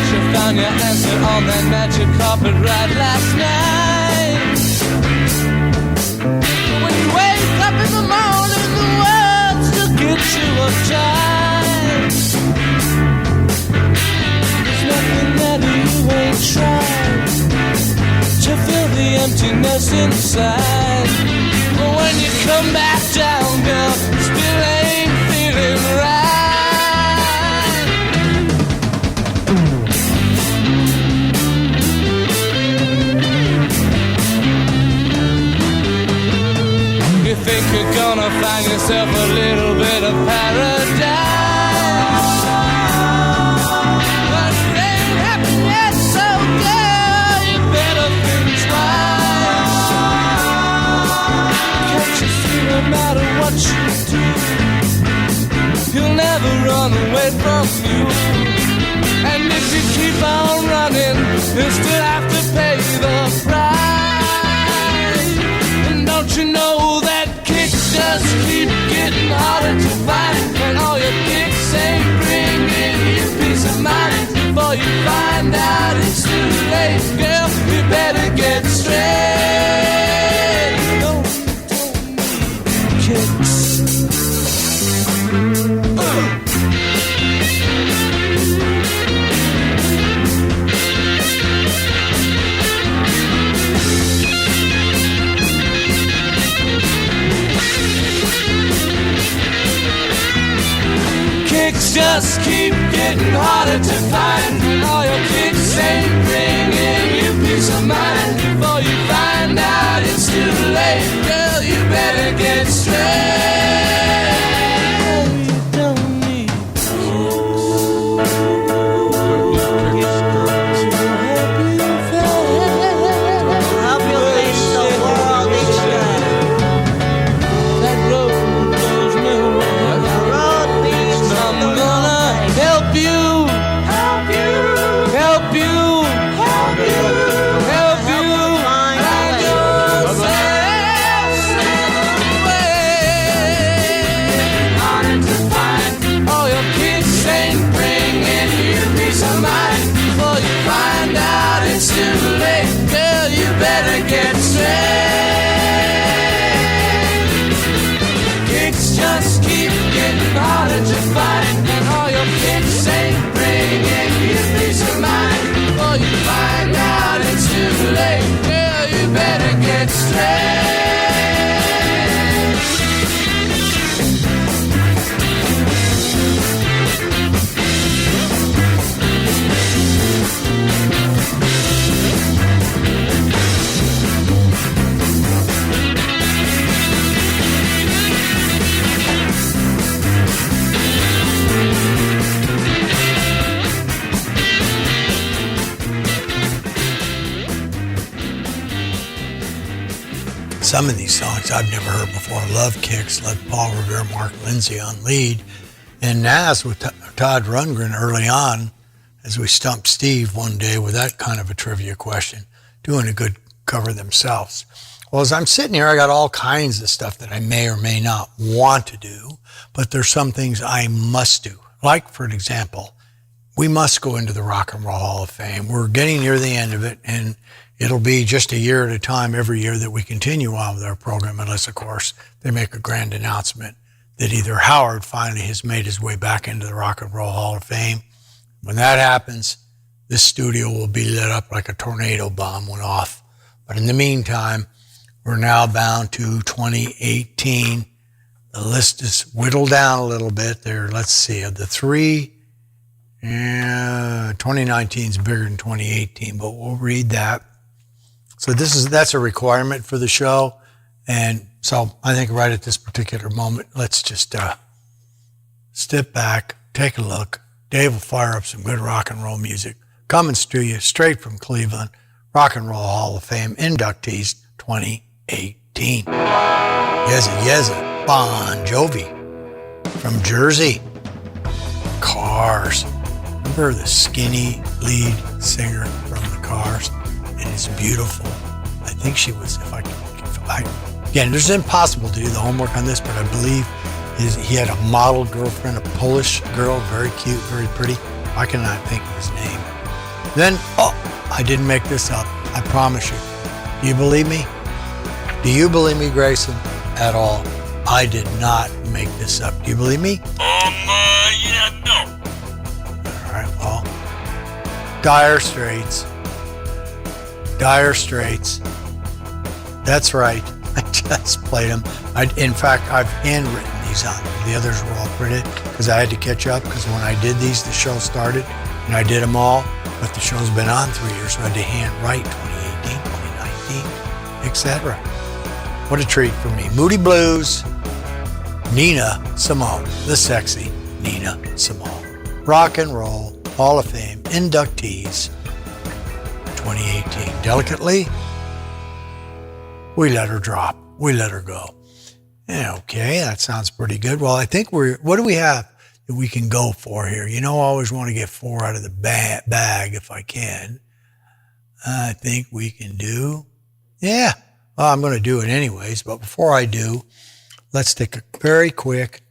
You found your answer on that magic carpet ride last night. When you wake up in the morning, the world still gets you uptight. There's nothing that you ain't tried to fill the emptiness inside. But when you come back down, girl, still ain't feeling right. You think you're gonna find yourself a little bit of paradise, but it ain't happened yet, so girl, you better think twice. Can't you see, no matter what you do, you'll never run away from you. And if you keep on running, you'll still have to pay the price. And don't you know that kicks just keep getting harder to find, and all your kicks ain't bringing you peace of mind. Before you find out it's too late, girl, you better get straight. No, don't need kicks. Kicks just keep getting harder to find, and all your kicks ain't bringing you peace of mind. Before you find out it's too late, girl, you better get straight. You don't need kicks to help you face the world each day. That road goes nowhere. The road leads I'm gonna help you, help you, help you, help you, help you find yourself somewhere. Harder to find. All your kicks ain't bringing you peace of mind. Before you find out it's too late, girl, you better get straight. Kicks just keep getting harder to find, and all your kicks ain't bringing you peace of mind. Before you find out it's too late, girl, you better get straight.
some of these songs I've never heard before. Love Kicks, Love Paul Revere, Mark Lindsay on lead. And Nazz with Todd Rundgren early on, as we stumped Steve one day with that kind of a trivia question, doing a good cover themselves. Well, as I'm sitting here, I got all kinds of stuff that I may or may not want to do, but there's some things I must do. Like, for example, we must go into the Rock and Roll Hall of Fame. We're getting near the end of it, and it'll be just a year at a time every year that we continue on with our program, unless, of course, they make a grand announcement that either Howard finally has made his way back into the Rock and Roll Hall of Fame. When that happens, this studio will be lit up like a tornado bomb went off. But in the meantime, we're now bound to 2018. The list is whittled down a little bit there. Let's see, of the three, 2019 is bigger than 2018, but we'll read that. So that's a requirement for the show. And so I think right at this particular moment, let's just step back, take a look. Dave will fire up some good rock and roll music. Coming to you straight from Cleveland, Rock and Roll Hall of Fame inductees 2018. Yezza, Bon Jovi. From Jersey, Cars. Remember the skinny lead singer from the Cars? It is beautiful. I think she was, again, it's impossible to do the homework on this, but I believe he had a model girlfriend, a Polish girl, very cute, very pretty. I cannot think of his name. Then, I didn't make this up. I promise you. Do you believe me? Do you believe me, Grayson? At all. I did not make this up. Do you believe me?
Yeah, no.
All right, well, Dire Straits. Dire Straits. That's right. I just played them. In fact, I've handwritten these on them. The others were all printed because I had to catch up, because when I did these, the show started and I did them all, but the show's been on 3 years, so I had to handwrite 2018, 2019, etc. What a treat for me. Moody Blues, Nina Simone, the sexy Nina Simone. Rock and Roll Hall of Fame inductees 2018. Delicately, we let her drop. We let her go. Okay, that sounds pretty good. Well, I think what do we have that we can go for here? You know, I always want to get 4 out of the bag if I can. I think we can do, well, I'm going to do it anyways, but before I do, let's take a very quick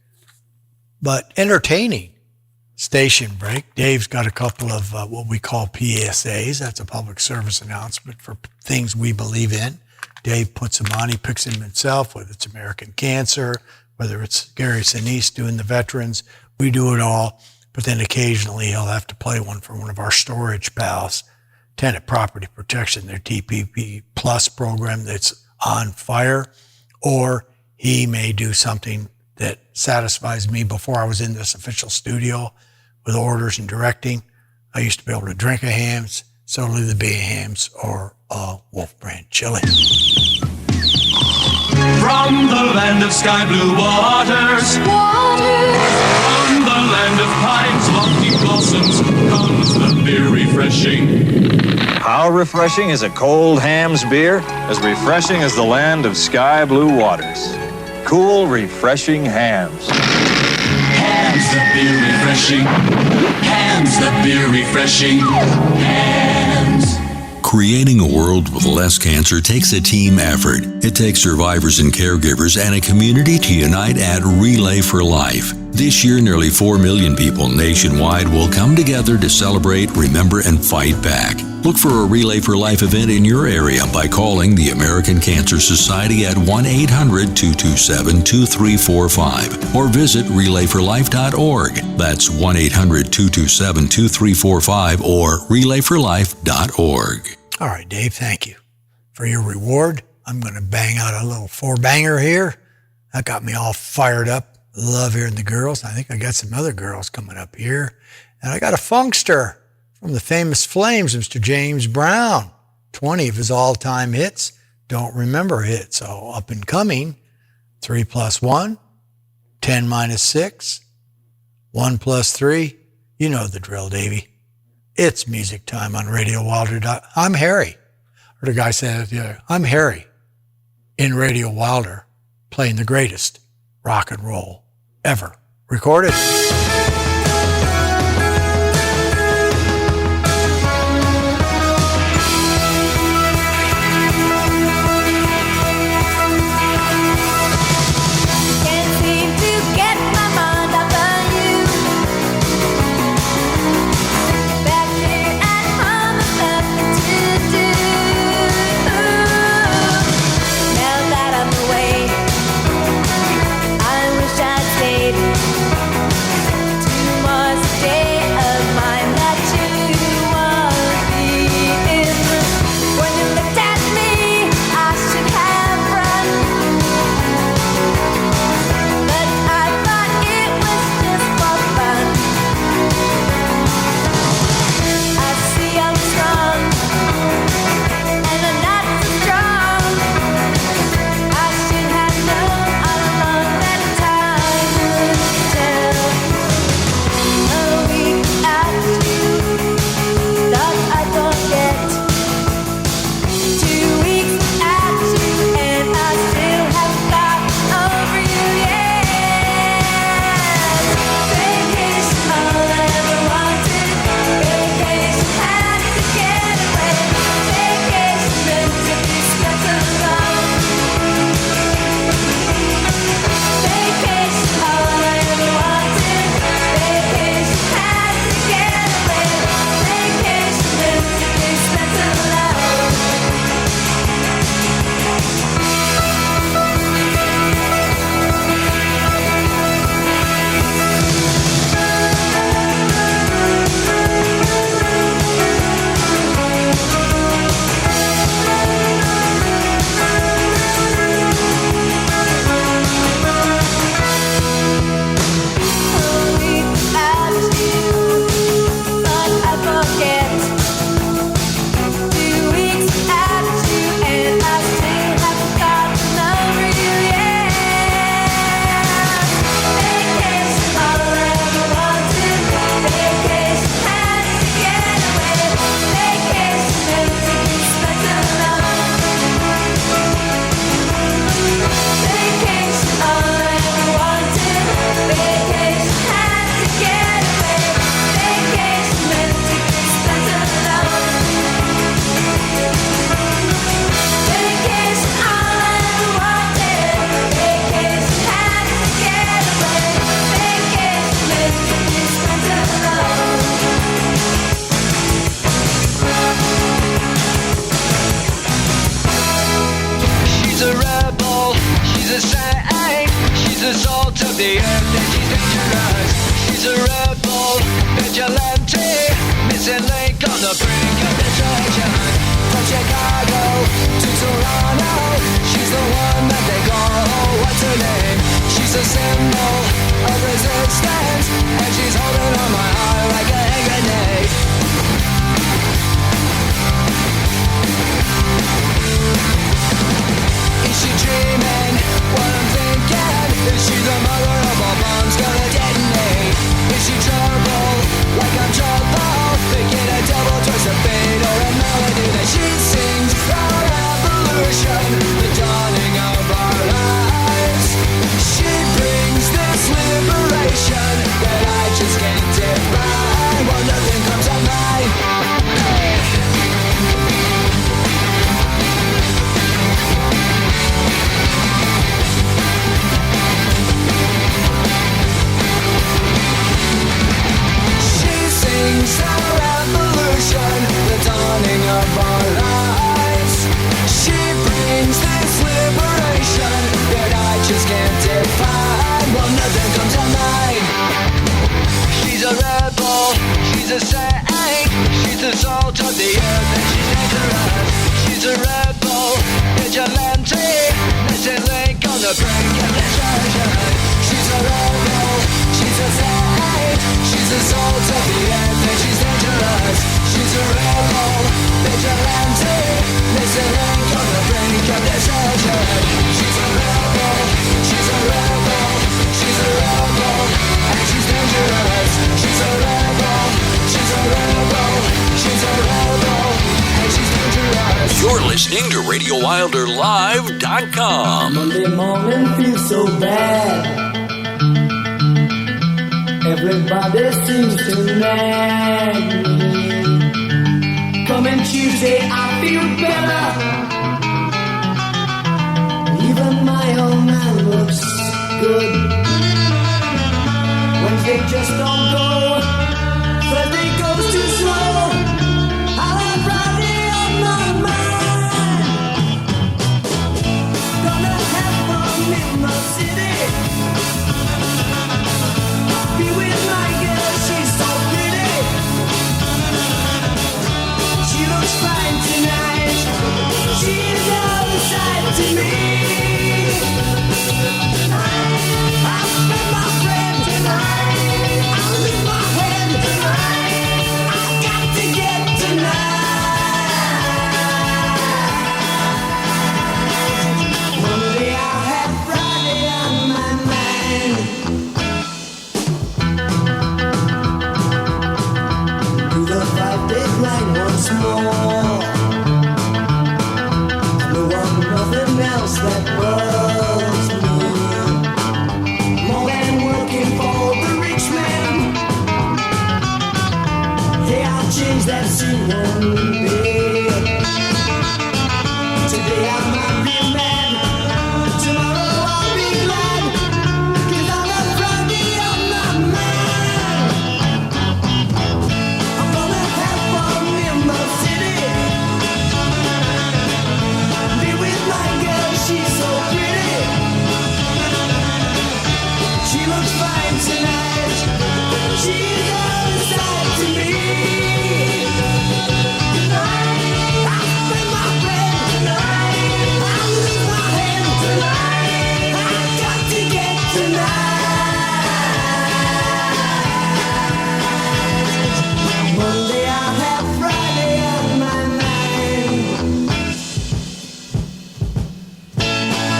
but entertaining station break. Dave's got a couple of what we call PSAs. That's a public service announcement for things we believe in. Dave puts them on. He picks them himself, whether it's American Cancer, whether it's Gary Sinise doing the veterans. We do it all. But then occasionally he'll have to play one for one of our storage pals, Tenant Property Protection, their TPP Plus program that's on fire. Or he may do something that satisfies me. Before I was in this official studio with orders and directing, I used to be able to drink a Hams, solely the Bay Hams, or Wolf Brand chili.
From the land of sky blue waters, from the land of pines, lofty blossoms, comes the beer refreshing.
How refreshing is a cold Hams beer? As refreshing as the land of sky blue waters. Cool, refreshing Hams.
Hams the beer refreshing. Hams the beer refreshing. Hams.
Creating a world with less cancer takes a team effort. It takes survivors and caregivers and a community to unite at Relay for Life. This year, nearly 4 million people nationwide will come together to celebrate, remember, and fight back. Look for a Relay for Life event in your area by calling the American Cancer Society at 1-800-227-2345 or visit relayforlife.org. That's 1-800-227-2345 or relayforlife.org.
All right, Dave, thank you for your reward. I'm going to bang out a little 4-banger here. That got me all fired up. Love hearing the girls. I think I got some other girls coming up here. And I got a funkster from the famous Flames, Mr. James Brown. 20 of his all-time hits. Don't remember hits. So up and coming. 3 + 1. 10 - 6. 1 + 3. You know the drill, Davey. It's music time on Radio Wilder. I'm Harry. Or the guy said, I'm Harry. in Radio Wilder, playing the greatest rock and roll ever recorded.
She's a rebel, and she's dangerous.
You're listening to RadioWilderLive.com.
Monday morning feels so bad. Everybody seems to nag me. Coming Tuesday, I feel better. Even my old man looks good. Wednesday just don't go. Thursday goes too slow. I have Friday on my mind. Gonna have fun in the city. Be with my girl, she's so pretty. She looks fine tonight. She's all the side to me. I'll spend my friend tonight. I'll leave my hand tonight. I got to get tonight. Monday I'll have Friday on my mind. Do the 5-day grind once more. I know I'm nothing else that bugs me. More than working for the rich man. Hey, I'll change that scene one day. Today I might be mad. Tomorrow I'll be glad. 'Cause I'll have Friday on my mind. I'm gonna have fun in the city. Be with my girl, she's so pretty. She looks fine tonight. She's all the side to me. Tonight, I'll spend my friend tonight. I'll lose my hand tonight. I got to get tonight. Monday I'll have Friday on my mind.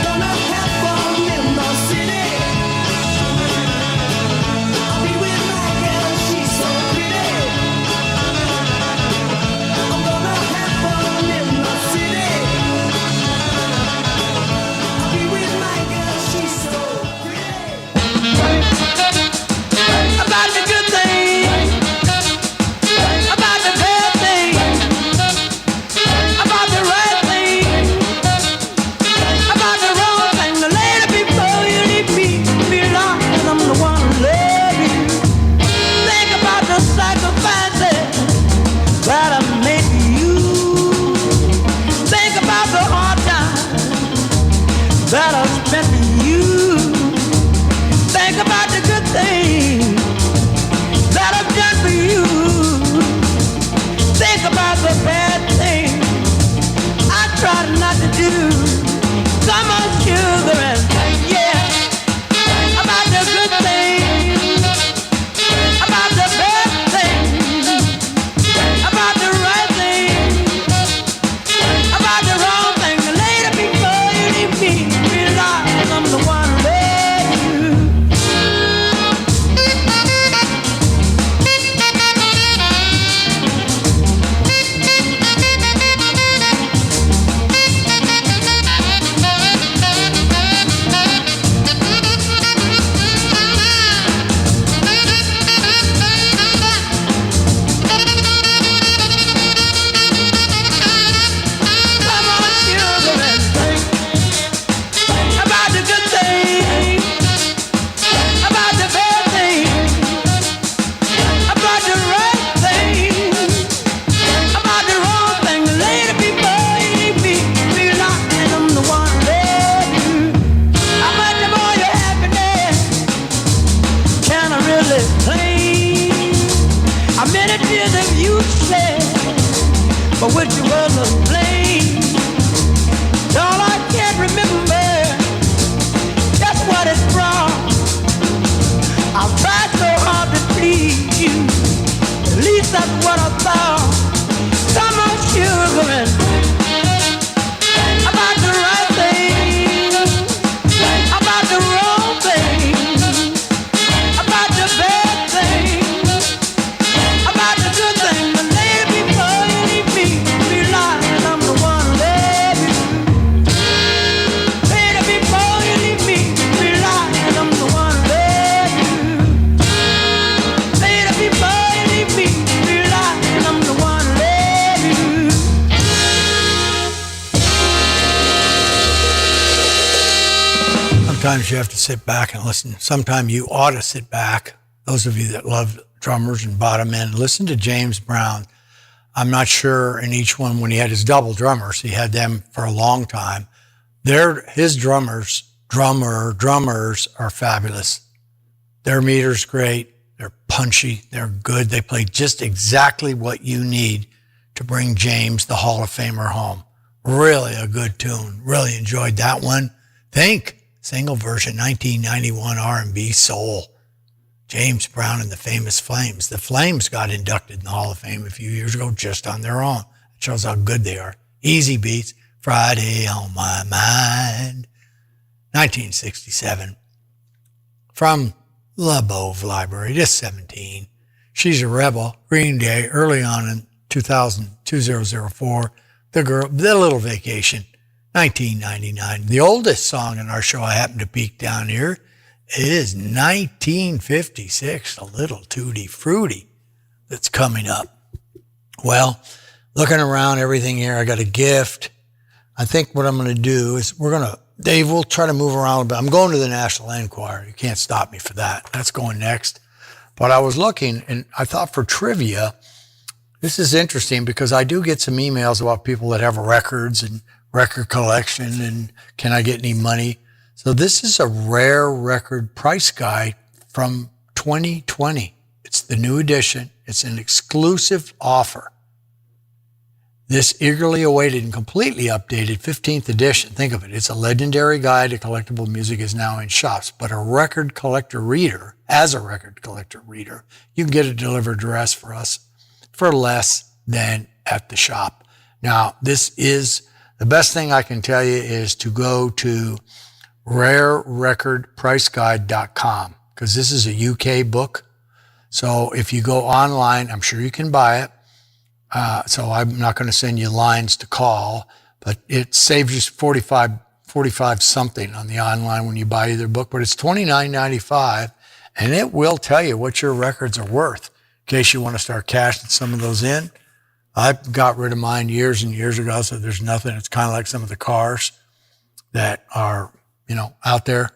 Gonna have fun in the city. I'll be with my girl, she's so pretty. I'm gonna have fun in the city. I'll be with my girl, she's so pretty. About the good thing, about the bad thing, about the right thing, about the wrong thing. The later before you leave me, belong, 'cause I'm the one who love you. Think about the sacrifices that I made for you. Think about the hard times that I spent for you. Think about the good things that I've done for you. Think about the bad things I tried not to do. So much sugar and yeah. About the good things, about the bad things, about the right things, about the wrong things. Later before you leave me, realize I'm the one who loves you. Come on, sugar, and think about the good things, about the bad things, about the right things, about the wrong thing. Later before you leave me, realize I'm the one who loves you. How much more your happiness can I really claim? How many tears have you shed for which you was to blame? All I can't remember just what it's from. I've tried so hard to please you. At least that's what I thought. So much sugar and about the right thing, about the wrong thing, about the bad thing, about the good thing. But later before you leave me, realize I'm the one who
Sometimes you have to sit back and listen. Sometimes you ought to sit back. Those of you that love drummers and bottom end, listen to James Brown. I'm not sure in each one when he had his double drummers, he had them for a long time. His drummers are fabulous. Their meter's great. They're punchy. They're good. They play just exactly what you need to bring James, the Hall of Famer, home. Really a good tune. Really enjoyed that one. Think, single version, 1991 R&B soul. James Brown and the Famous Flames. The Flames got inducted in the Hall of Fame a few years ago just on their own. It shows how good they are. Easy Beats, Friday on My Mind. 1967. From La Bove Library, just 17. She's a Rebel, Green Day, early on in 2004. The Little Vacation, 1999. The oldest song in our show I happen to peek down here is 1956, a little Tutti Frutti that's coming up. Well, looking around everything here, I got a gift. I think what I'm going to do is Dave, we'll try to move around a bit. I'm going to the National Enquirer. You can't stop me for that. That's going next. But I was looking, and I thought for trivia, this is interesting because I do get some emails about people that have records and record collection and can I get any money? So this is a rare record price guide from 2020. It's the new edition. It's an exclusive offer. This eagerly awaited and completely updated 15th edition, think of it, it's a legendary guide to collectible music is now in shops, but as a record collector reader, you can get it delivered to us for us for less than at the shop. Now, this is, the best thing I can tell you is to go to rarerecordpriceguide.com because this is a UK book. So if you go online, I'm sure you can buy it. So I'm not going to send you lines to call, but it saves you 45 something on the online when you buy either book, but it's $29.95 and it will tell you what your records are worth in case you want to start cashing some of those in. I got rid of mine years and years ago, so there's nothing. It's kind of like some of the cars that are, out there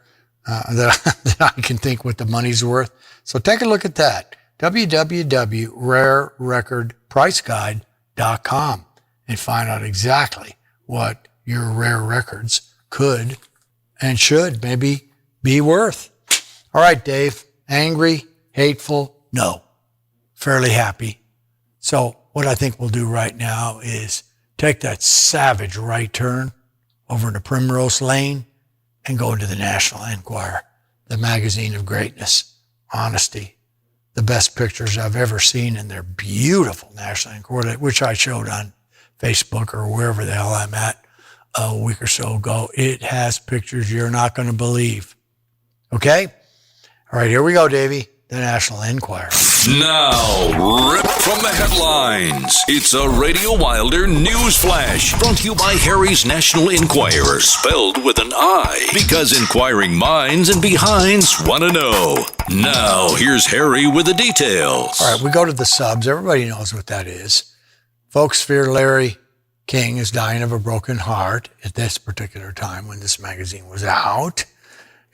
that I can think what the money's worth. So take a look at that. www.rarerecordpriceguide.com and find out exactly what your rare records could and should maybe be worth. All right, Dave. Angry, hateful, no. Fairly happy. So what I think we'll do right now is take that savage right turn over into Primrose Lane and go into the National Enquirer, the magazine of greatness, honesty, the best pictures I've ever seen in their beautiful National Enquirer, which I showed on Facebook or wherever the hell I'm at a week or so ago. It has pictures you're not going to believe. Okay? All right, here we go, Davey. The National Enquirer.
Now, ripped from the headlines, it's a Radio Wilder news flash brought to you by Harry's National Enquirer, spelled with an I, because inquiring minds and behinds want to know. Now, here's Harry with the details.
All right, we go to the subs. Everybody knows what that is. Folks fear Larry King is dying of a broken heart at this particular time when this magazine was out.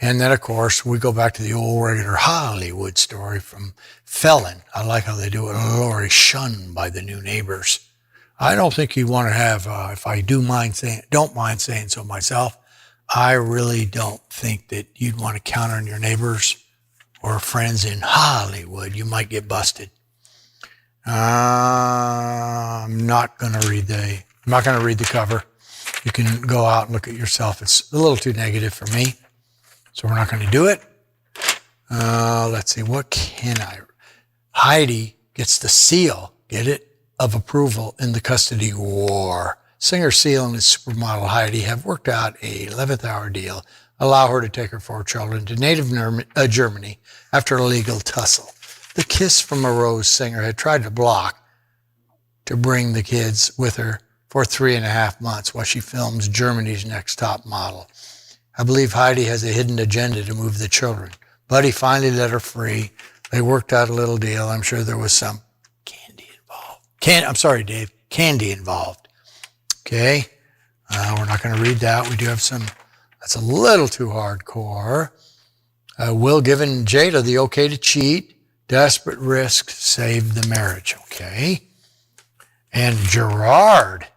And then, of course, we go back to the old regular Hollywood story from Felon. I like how they do it. Laurie shunned by the new neighbors. I don't think you want to have, if I don't mind saying so myself, I really don't think that you'd want to count on your neighbors or friends in Hollywood. You might get busted. I'm not going to read the cover. You can go out and look at yourself. It's a little too negative for me. So we're not going to do it. Let's see, what can I... Heidi gets the seal, get it, of approval in the custody war. Singer Seal and his supermodel Heidi have worked out a 11th hour deal, allow her to take her 4 children to native Germany after a legal tussle. The Kiss from a Rose singer had tried to block to bring the kids with her for 3.5 months while she films Germany's Next Top Model. I believe Heidi has a hidden agenda to move the children, but he finally let her free. They worked out a little deal. I'm sure there was some candy involved. Candy involved. Okay. We're not going to read that. We do have some That's a little too hardcore. Will giving Jada the okay to cheat. Desperate risk saved the marriage. Okay. And Gerard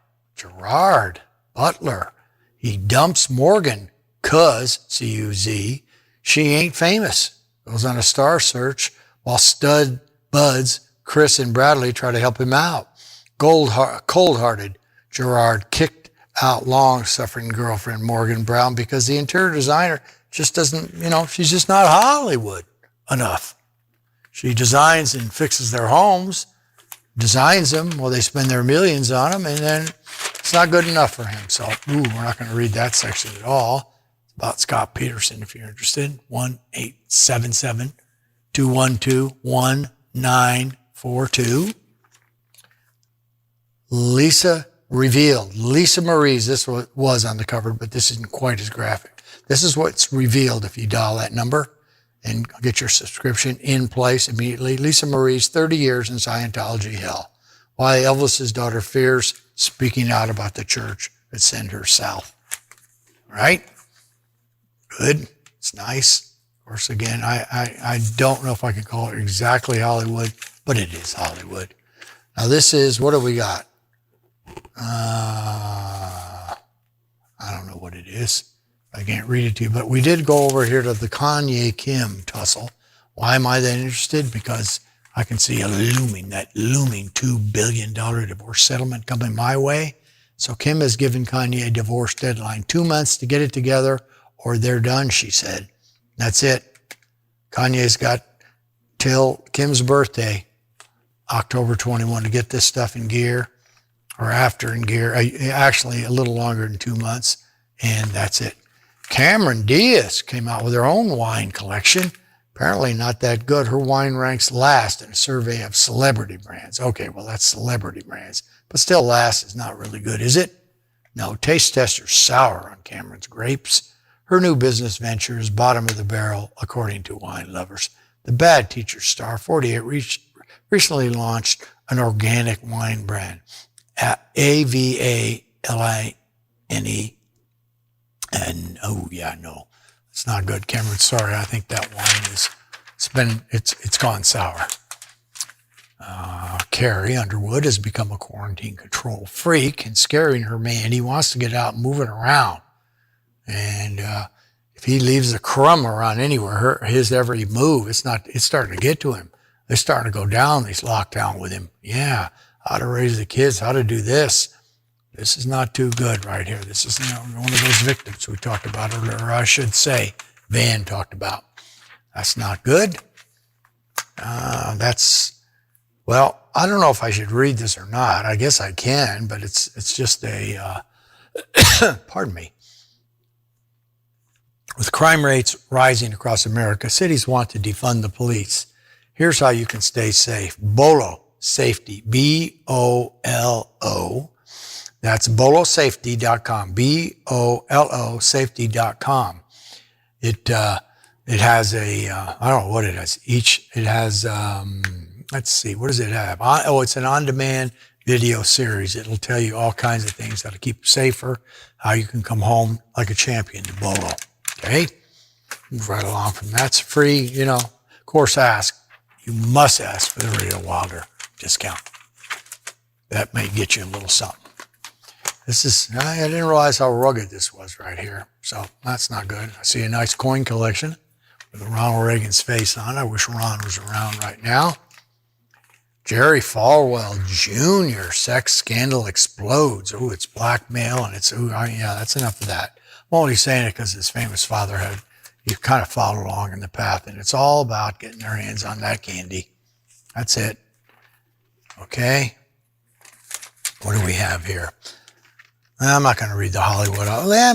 Butler, he dumps Morgan cuz, C-U-Z, she ain't famous. Goes on a star search while stud buds Chris and Bradley try to help him out. Cold-hearted Gerard kicked out long-suffering girlfriend Morgan Brown because the interior designer just doesn't, she's just not Hollywood enough. She designs and fixes their homes, designs them while they spend their millions on them, and then it's not good enough for him. So, we're not going to read that section at all. It's about Scott Peterson, if you're interested. 1-877-212-1942. Lisa revealed. Lisa Marie's, this was on the cover, but this isn't quite as graphic. This is what's revealed if you dial that number and get your subscription in place immediately. Lisa Marie's 30 years in Scientology hell. Why Elvis's daughter fears speaking out about the church that sent her south. Right? Good. It's nice. Of course, again, I don't know if I can call it exactly Hollywood, but it is Hollywood. Now this is, what do we got? I don't know what it is. I can't read it to you, but we did go over here to the Kanye Kim tussle. Why am I that interested? Because I can see that looming $2 billion divorce settlement coming my way. So Kim has given Kanye a divorce deadline, 2 months to get it together or they're done, she said. That's it. Kanye's got till Kim's birthday, October 21, to get this stuff in gear, or after in gear, actually a little longer than 2 months, and that's it. Cameron Diaz came out with her own wine collection. Apparently not that good. Her wine ranks last in a survey of celebrity brands. Okay, well, that's celebrity brands. But still, last is not really good, is it? No, taste tester's sour on Cameron's grapes. Her new business venture is bottom of the barrel, according to wine lovers. The Bad Teacher star, 48, recently launched an organic wine brand, AVALINE. And, it's not good, Cameron. Sorry, I think that wine it's gone sour. Carrie Underwood has become a quarantine control freak and scaring her man. He wants to get out and moving around. And if he leaves a crumb around anywhere, his every move, it's starting to get to him. They're starting to go down, these lockdown with him. Yeah, how to raise the kids, how to do this. This is not too good right here. This is one of those victims we talked about earlier, or I should say, Van talked about. That's not good. I don't know if I should read this or not. I guess I can, but it's just a, pardon me. With crime rates rising across America, cities want to defund the police. Here's how you can stay safe. Bolo Safety, B-O-L-O. That's bolosafety.com, B-O-L-O safety.com. It has I don't know what it has. It has, let's see, what does it have? It's an on-demand video series. It'll tell you all kinds of things, how to keep safer, how you can come home like a champion to Bolo. Okay? Move right along from that. It's free, Of course, you must ask for the Radio Wilder discount. That may get you a little something. I didn't realize how rugged this was right here. So that's not good. I see a nice coin collection with Ronald Reagan's face on. I wish Ron was around right now. Jerry Falwell Jr. sex scandal explodes. Oh, it's blackmail and that's enough of that. I'm only saying it because his famous father you kind of followed along in the path, and it's all about getting their hands on that candy. That's it. Okay. What do we have here? I'm not going to read the Hollywood.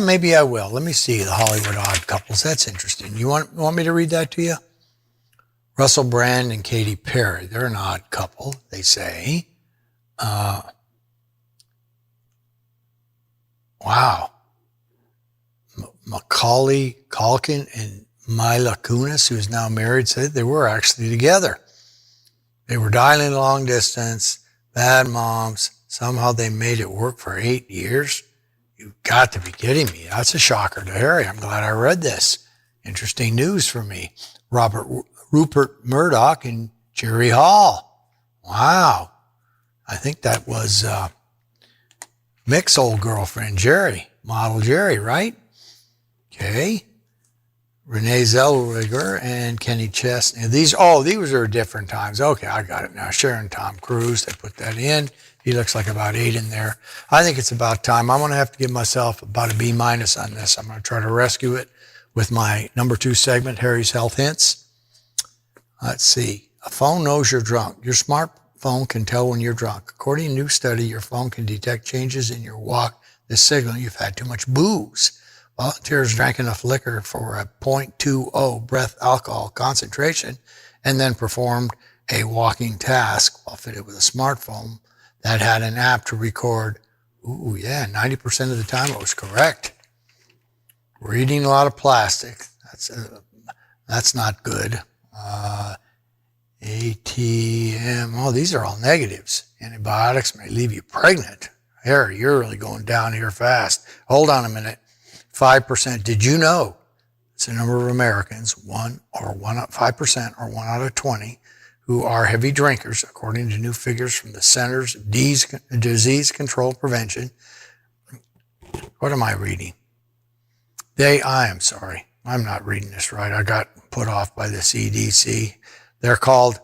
Maybe I will. Let me see the Hollywood Odd Couples. That's interesting. You want me to read that to you? Russell Brand and Katy Perry. They're an odd couple, they say. Wow. Macaulay Culkin and Mila Kunis, who's now married, said they were actually together. They were dialing long distance, bad moms. Somehow they made it work for 8 years. You've got to be kidding me. That's a shocker to Harry. I'm glad I read this. Interesting news for me. Rupert Murdoch and Jerry Hall. Wow. I think that was Mick's old girlfriend, Jerry. Model Jerry, right? Okay. Renee Zellweger and Kenny Chesney. These are different times. Okay, I got it now. Sharon Tom Cruise, they put that in. He looks like about 8 in there. I think it's about time. I'm going to have to give myself about a B- on this. I'm going to try to rescue it with my number 2 segment, Harry's Health Hints. Let's see. A phone knows you're drunk. Your smartphone can tell when you're drunk. According to a new study, your phone can detect changes in your walk. This signal you've had too much booze. Volunteers drank enough liquor for a 0.20 breath alcohol concentration and then performed a walking task while fitted with a smartphone that had an app to record. 90% of the time it was correct. We're eating a lot of plastic. That's not good. ATM. These are all negatives. Antibiotics may leave you pregnant. Harry, you're really going down here fast. Hold on a minute. 5%. Did you know it's the number of Americans, 5% or 1 out of 20, who are heavy drinkers, according to new figures from the Centers of Disease Control Prevention. What am I reading? I am sorry. I'm not reading this right. I got put off by the CDC. They're called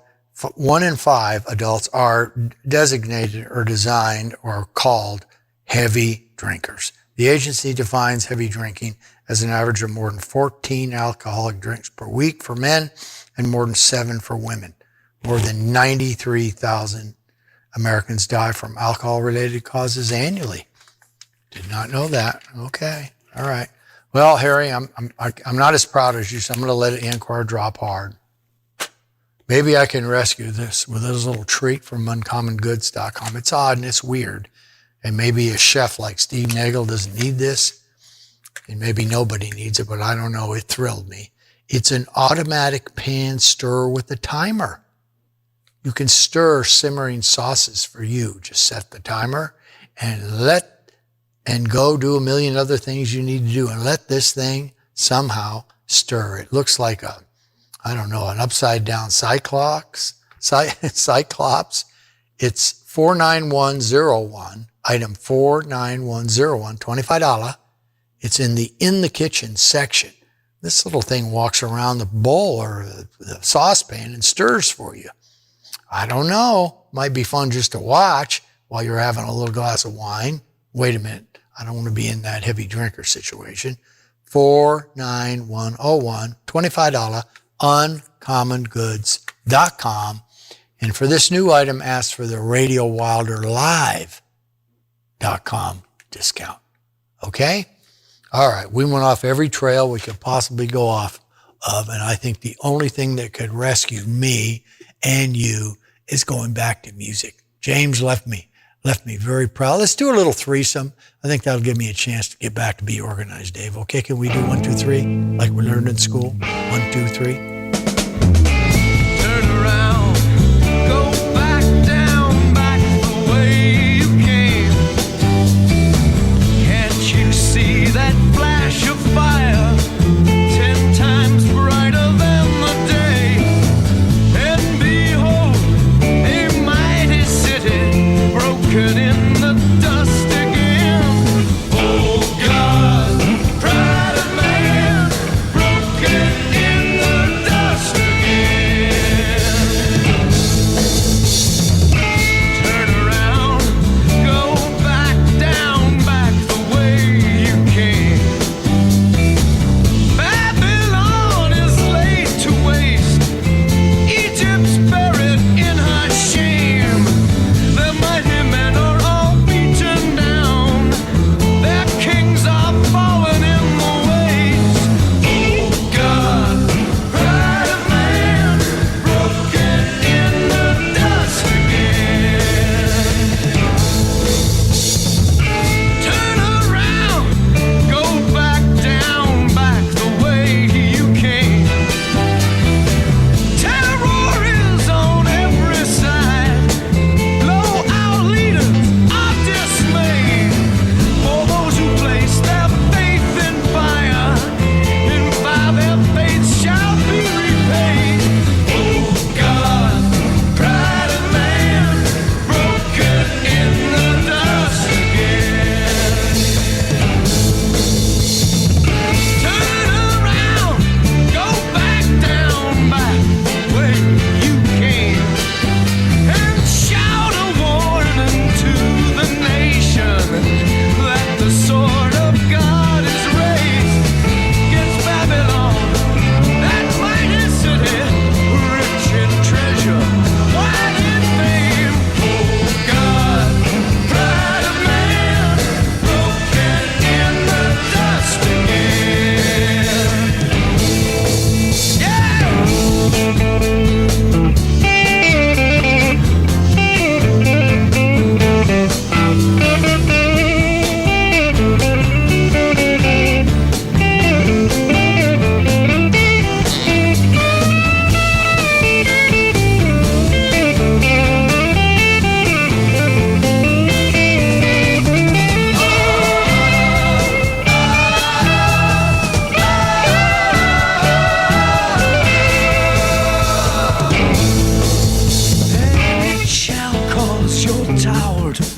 1 in 5 adults are designated or designed or called heavy drinkers. The agency defines heavy drinking as an average of more than 14 alcoholic drinks per week for men and more than 7 for women. More than 93,000 Americans die from alcohol-related causes annually. Did not know that. Okay. All right. Well, Harry, I'm not as proud as you, so I'm going to let the inquiry drop hard. Maybe I can rescue this with this little treat from uncommongoods.com. It's odd and it's weird. And maybe a chef like Steve Nagel doesn't need this. And maybe nobody needs it, but I don't know. It thrilled me. It's an automatic pan stir with a timer. You can stir simmering sauces for you. Just set the timer and go do a million other things you need to do and let this thing somehow stir. It looks like an upside down cyclops. It's 49101. Item 49101, $25. It's in the kitchen section. This little thing walks around the bowl or the saucepan and stirs for you. I don't know. Might be fun just to watch while you're having a little glass of wine. Wait a minute. I don't want to be in that heavy drinker situation. 49101, $25, uncommongoods.com. And for this new item, ask for the Radio Wilder Live.com discount. Okay? All right. We went off every trail we could possibly go off of, and I think the only thing that could rescue me and you is going back to music. James left me very proud. Let's do a little threesome. I think that'll give me a chance to get back to be organized, Dave. Okay, can we do 1, 2, 3 like we learned in school? 1, 2, 3.
Turn around, go back down, back the way you came. Can't you see that flash of fire, 10 times brighter than the day? And behold, a mighty city broken in the dust again. Oh God, pride of man, broken in the dust.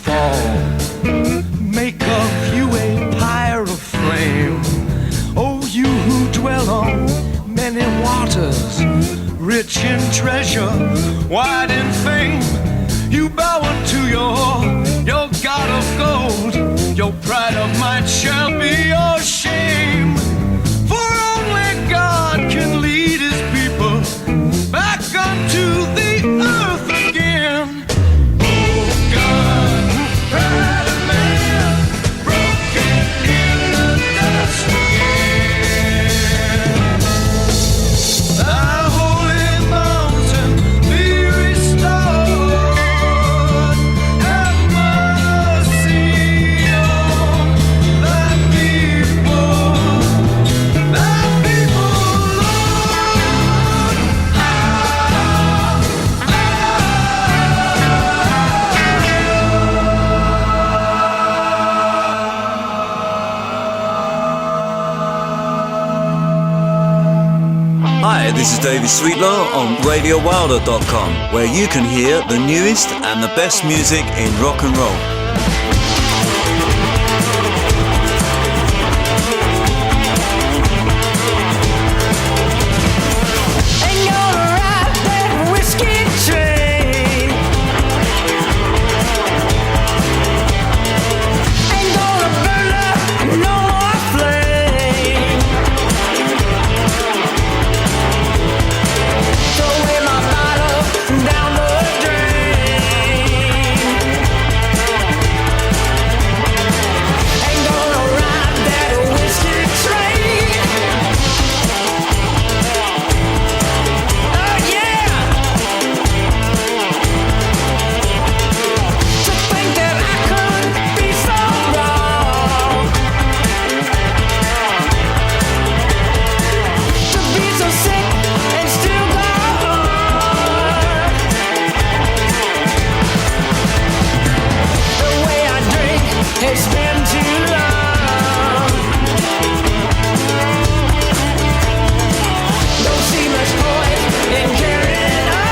fall. Make of you a pyre of flame. Oh, you who dwell on many waters, rich in treasure, wide in fame, you bow unto your god of gold. Your pride of might shall be your shame. For only God can lead his people back unto the earth again. Oh God, pride of man, broken in the dust again. Thy holy mountain be restored. Have mercy on thy people, Lord.
Hi, this is David Sweetlow on RadioWilder.com, where you can hear the newest and the best music in rock and roll.
Ain't gonna ride that whiskey train. Ain't gonna burn up no more flame. Throw away my bottle down the drain. Ain't gonna ride that whiskey train. Oh yeah! To think that I could be so wrong. To be so sick and still go on. The way I drink has been too long. Don't see much point in carrying on.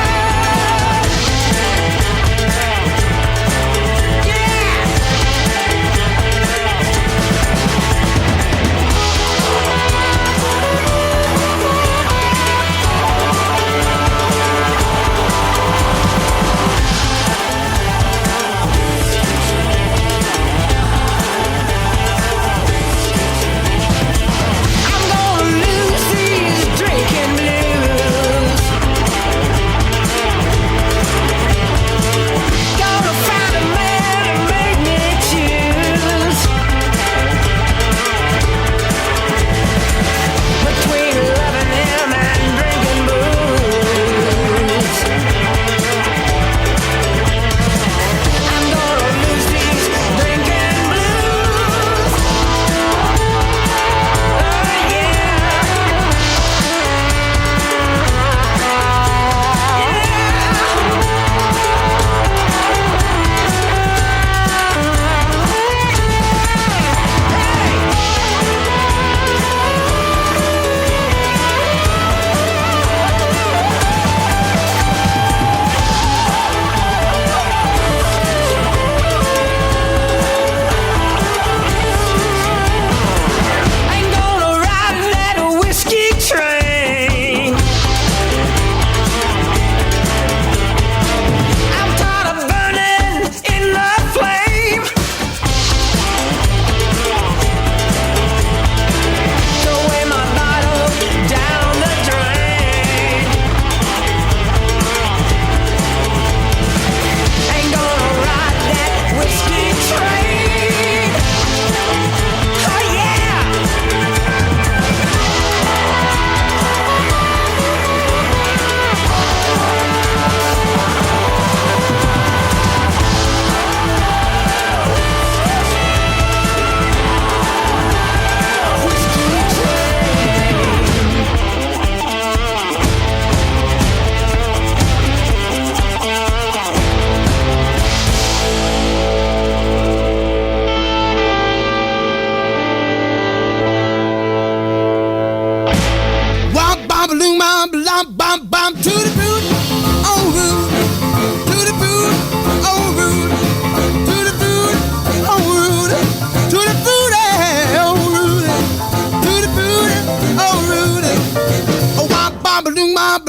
I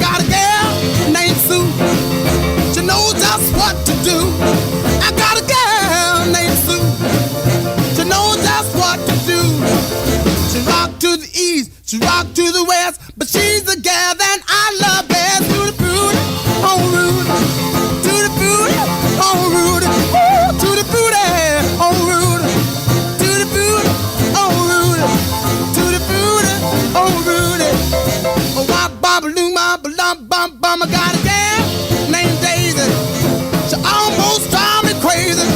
got a girl named Sue. She knows just what to do. I got a girl named Sue. She knows just what to do. She rock to the east, she rock to the west, but she's the gal that I love best. Tutti frutti, oh Rudy. Tutti frutti, oh Rudy. Ooh, tutti frutti, oh Rudy. Tutti frutti, oh Rudy. Tutti frutti, oh Rudy. Oh, wop, bop, loom, bop, lump, bump, bum. I got a gal named Daisy. She almost drives me crazy.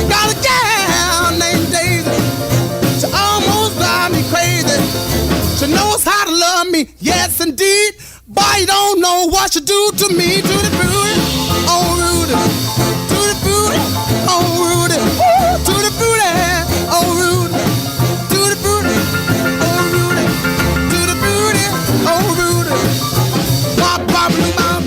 Got a gal named Daisy. She almost drives me crazy. She knows how to love me, yes indeed. But you don't know what she do to me. Tutti frutti, oh Rudy. Tutti frutti, oh Rudy. Ooh, tutti frutti, oh Rudy. Tutti frutti, oh Rudy. Tutti frutti, oh Rudy. Wop, wop, loom, bop.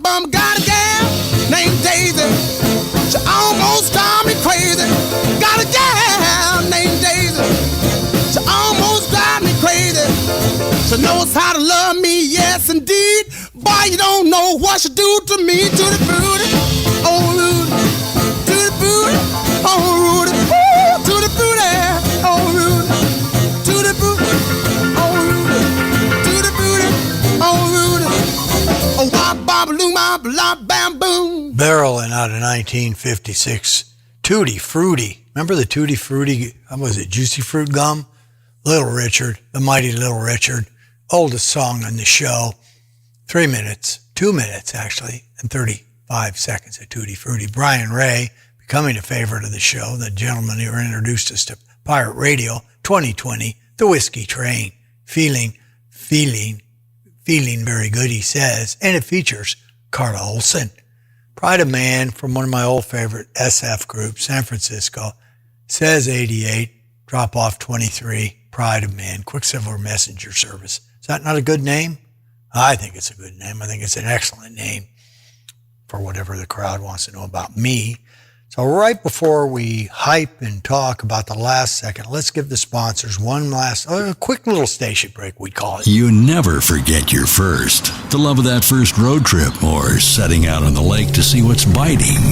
Bum, got a gal named Daisy. She almost drives me crazy. Got a gal named Daisy. She almost drives me crazy. She knows how to love me, yes indeed. Boy, you don't know what she do to me. Tutti frutti, oh Rudy. Tutti frutti, oh Rudy. Ooh, tutti frutti, oh Rudy. Tutti frutti, oh Rudy. Tutti frutti, oh Rudy. Oh, wop, bop, loom, bop, lop, bam, boom.
Barreling out of 1956. Tutti Frutti. Remember the Tutti Frutti, was it Juicy Fruit Gum? Little Richard, the mighty Little Richard. Oldest song on the show. 3 minutes, 2 minutes actually, and 35 seconds of Tutti Frutti. Brian Ray, becoming a favorite of the show, the gentleman who introduced us to Pirate Radio, 2020, The Whiskey Train. Feeling very good, he says, and it features Carla Olson. Pride of Man from one of my old favorite SF groups, San Francisco, says 88, drop off 23, Pride of Man, Quicksilver Messenger Service. Is that not a good name? I think it's a good name. I think it's an excellent name for whatever the crowd wants to know about me. So right before we hype and talk about the last second, let's give the sponsors one last, quick little station break, we call it.
You never forget your first. The love of that first road trip or setting out on the lake to see what's biting.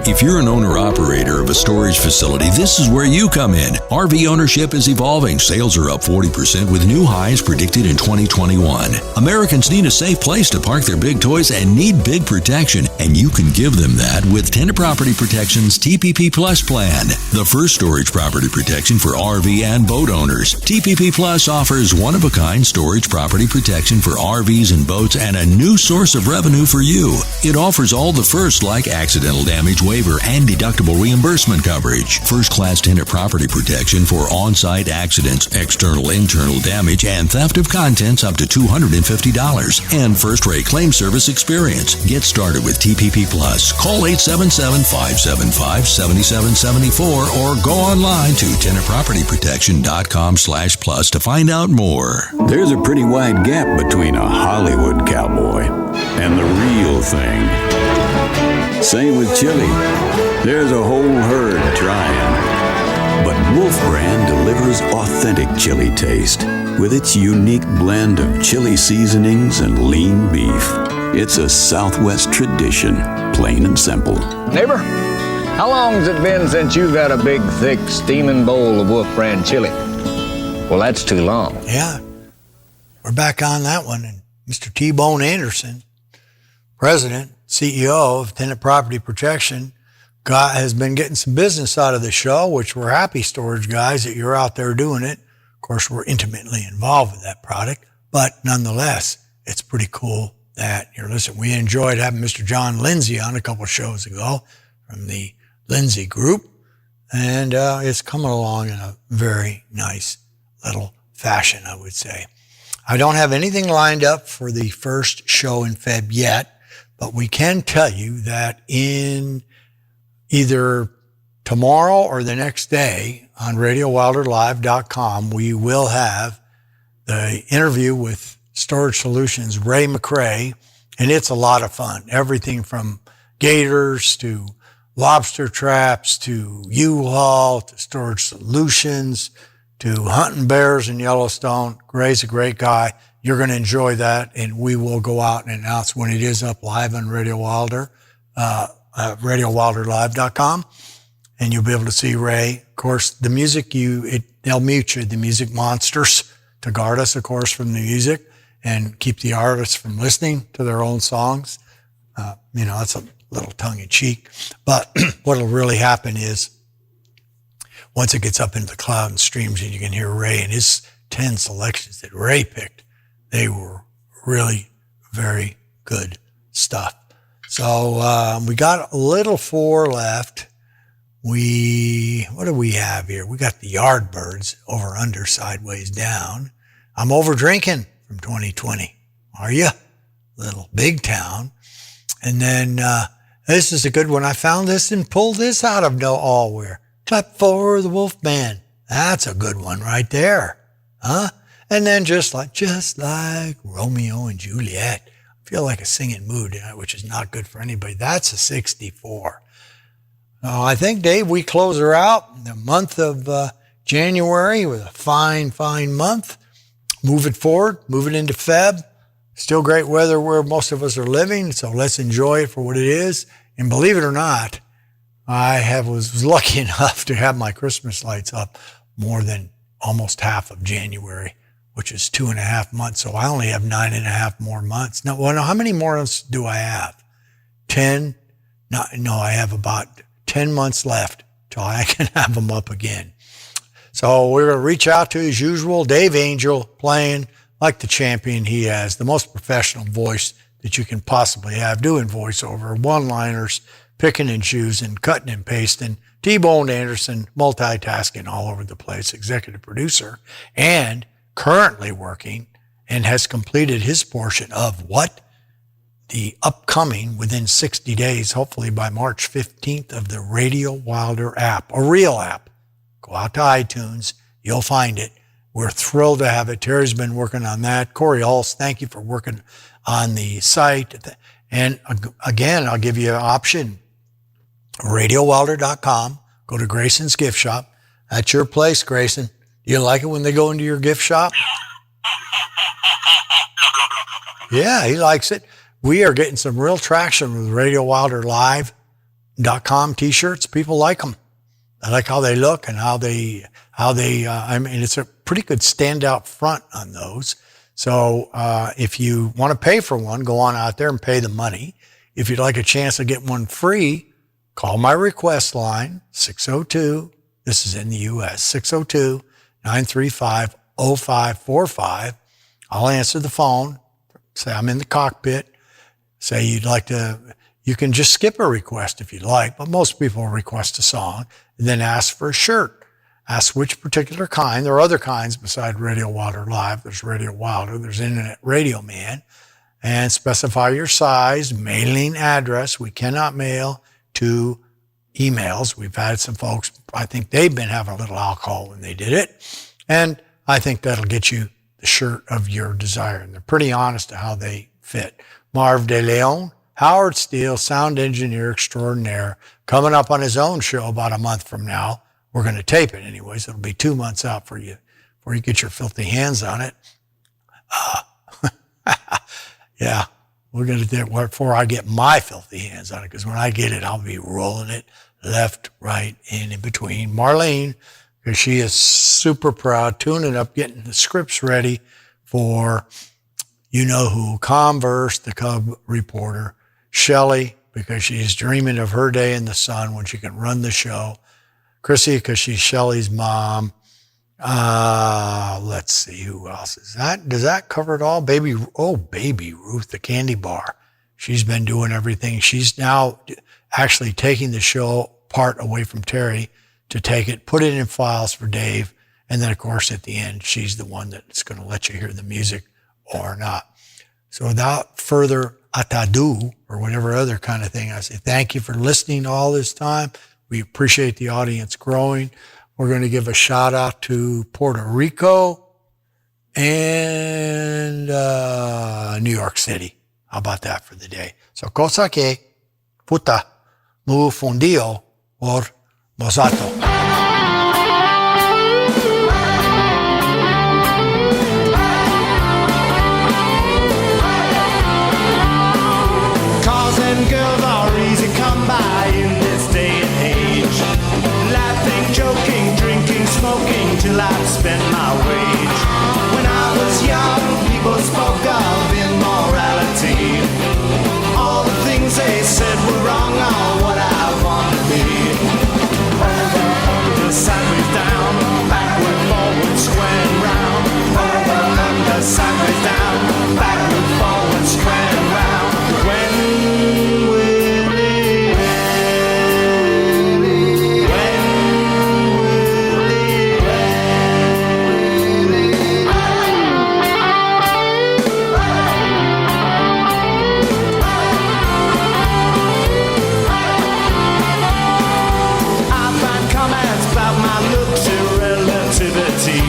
If you're an owner-operator of a storage facility, this is where you come in. RV ownership is evolving. Sales are up 40% with new highs predicted in 2021. Americans need a safe place to park their big toys and need big protection, and you can give them that with Tenant Property Protection's TPP Plus plan. The first storage property protection for RV and boat owners. TPP Plus offers one-of-a-kind storage property protection for RVs and boats and a new source of revenue for you. It offers all the firsts like accidental damage waiver and deductible reimbursement coverage. First-class tenant property protection for on-site accidents, external, internal damage, and theft of contents up to $250. And first-rate claim service experience. Get started with TPP Plus. Call 877-575-7774 or go online to tenantpropertyprotection.com/plus to find out more.
There's a pretty wide gap between a Hollywood cowboy and the real thing. Same with chili. There's a whole herd trying. But Wolf Brand delivers authentic chili taste with its unique blend of chili seasonings and lean beef. It's a Southwest tradition, plain and simple.
Neighbor, how long's it been since you've had a big, thick, steaming bowl of Wolf Brand chili? Well, that's too long.
Yeah, we're back on that one. And Mr. T-Bone Anderson, President, CEO of Tenant Property Protection, has been getting some business out of the show, which we're happy, storage guys, that you're out there doing it. Of course, we're intimately involved with that product, but nonetheless, it's pretty cool that you're listening. We enjoyed having Mr. John Lindsay on a couple of shows ago from the Lindsay Group, and it's coming along in a very nice little fashion, I would say. I don't have anything lined up for the first show in Feb yet, but we can tell you that in either tomorrow or the next day on RadioWilderLive.com, we will have the interview with Storage Solutions' Ray McRae, and it's a lot of fun. Everything from gators to lobster traps to U-Haul to Storage Solutions to hunting bears in Yellowstone. Ray's a great guy. You're going to enjoy that, and we will go out and announce when it is up live on Radio Wilder, RadioWilderLive.com, and you'll be able to see Ray. Of course, the music, they'll mute you, the music monsters, to guard us, of course, from the music and keep the artists from listening to their own songs. That's a little tongue-in-cheek. But what'll really happen is once it gets up into the cloud and streams and you can hear Ray and his 10 selections that Ray picked, they were really very good stuff. So we got a little 4 left. What do we have here? We got the Yardbirds, over, under, sideways, down. I'm over drinking from 2020. Are you? Little Big Town. And then this is a good one. I found this and pulled this out of nowhere. Clap for the Wolfman. That's a good one right there. Huh? And then just like Romeo and Juliet. I feel like a singing mood, which is not good for anybody. That's a 64. I think, Dave, we close her out. The month of January was a fine, fine month. Move it forward, move it into Feb. Still great weather where most of us are living, so let's enjoy it for what it is. And believe it or not, I was lucky enough to have my Christmas lights up more than almost half of January, which is 2.5 months. So I only have 9.5 more months. Now, how many more months do I have? 10? No, I have about 10 months left till I can have them up again. So we're going to reach out to, as usual, Dave Angel, playing like the champion he has, the most professional voice that you can possibly have, doing voiceover, one-liners, picking and choosing, cutting and pasting, T-Bone Anderson, multitasking all over the place, executive producer, and currently working and has completed his portion of what? The upcoming, within 60 days, hopefully by March 15th, of the Radio Wilder app, a real app. Go out to iTunes. You'll find it. We're thrilled to have it. Terry's been working on that. Corey Hulse, thank you for working on the site. And again, I'll give you an option. RadioWilder.com. Go to Grayson's gift shop. That's your place, Grayson. Do you like it when they go into your gift shop? Yeah, he likes it. We are getting some real traction with RadioWilderLive.com t-shirts. People like them. I like how they look and how they, it's a pretty good standout front on those. So, if you want to pay for one, go on out there and pay the money. If you'd like a chance to get one free, call my request line, 602, this is in the U.S., 602-935-0545. I'll answer the phone, say I'm in the cockpit, say you'd like to, you can just skip a request if you'd like, but most people request a song, and then ask for a shirt. Ask which particular kind. There are other kinds besides Radio Wilder Live. There's Radio Wilder, there's Internet Radio Man, and specify your size, mailing address. We cannot mail to emails. We've had some folks, I think they've been having a little alcohol when they did it, and I think that'll get you the shirt of your desire. And they're pretty honest to how they fit. Marv De Leon, Howard Steele, sound engineer extraordinaire, coming up on his own show about a month from now. We're going to tape it anyways. It'll be 2 months out for you before you get your filthy hands on it. Yeah, we're going to do it before I get my filthy hands on it, because when I get it, I'll be rolling it left, right, and in between. Marlene, because she is super proud, tuning up, getting the scripts ready for you-know-who, Converse, the Cub reporter, Shelley, because she's dreaming of her day in the sun when she can run the show, Chrissy, because she's Shelley's mom. Let's see, who else is that? Does that cover it all? Baby Ruth, the candy bar. She's been doing everything. She's now actually taking the show part away from Terry to take it, put it in files for Dave. And then, of course, at the end, she's the one that's going to let you hear the music or not. So without further ado, or whatever other kind of thing, I say thank you for listening all this time. We appreciate the audience growing. We're going to give a shout out to Puerto Rico and New York City. How about that for the day? So, cosa que puta mu fundido por mozato.
Cars and girls are easy come by in this day and age. Laughing, joking, drinking, smoking till I've spent my wage. When I was young, people spoke of immorality. All the things they said were wrong are what I want to be. Over, under, sideways, down, backward, forward, square and round. Over, under, sideways, down, backward, forward, square and round. When will it end? When will it end? I find comments about my looks irrelativity.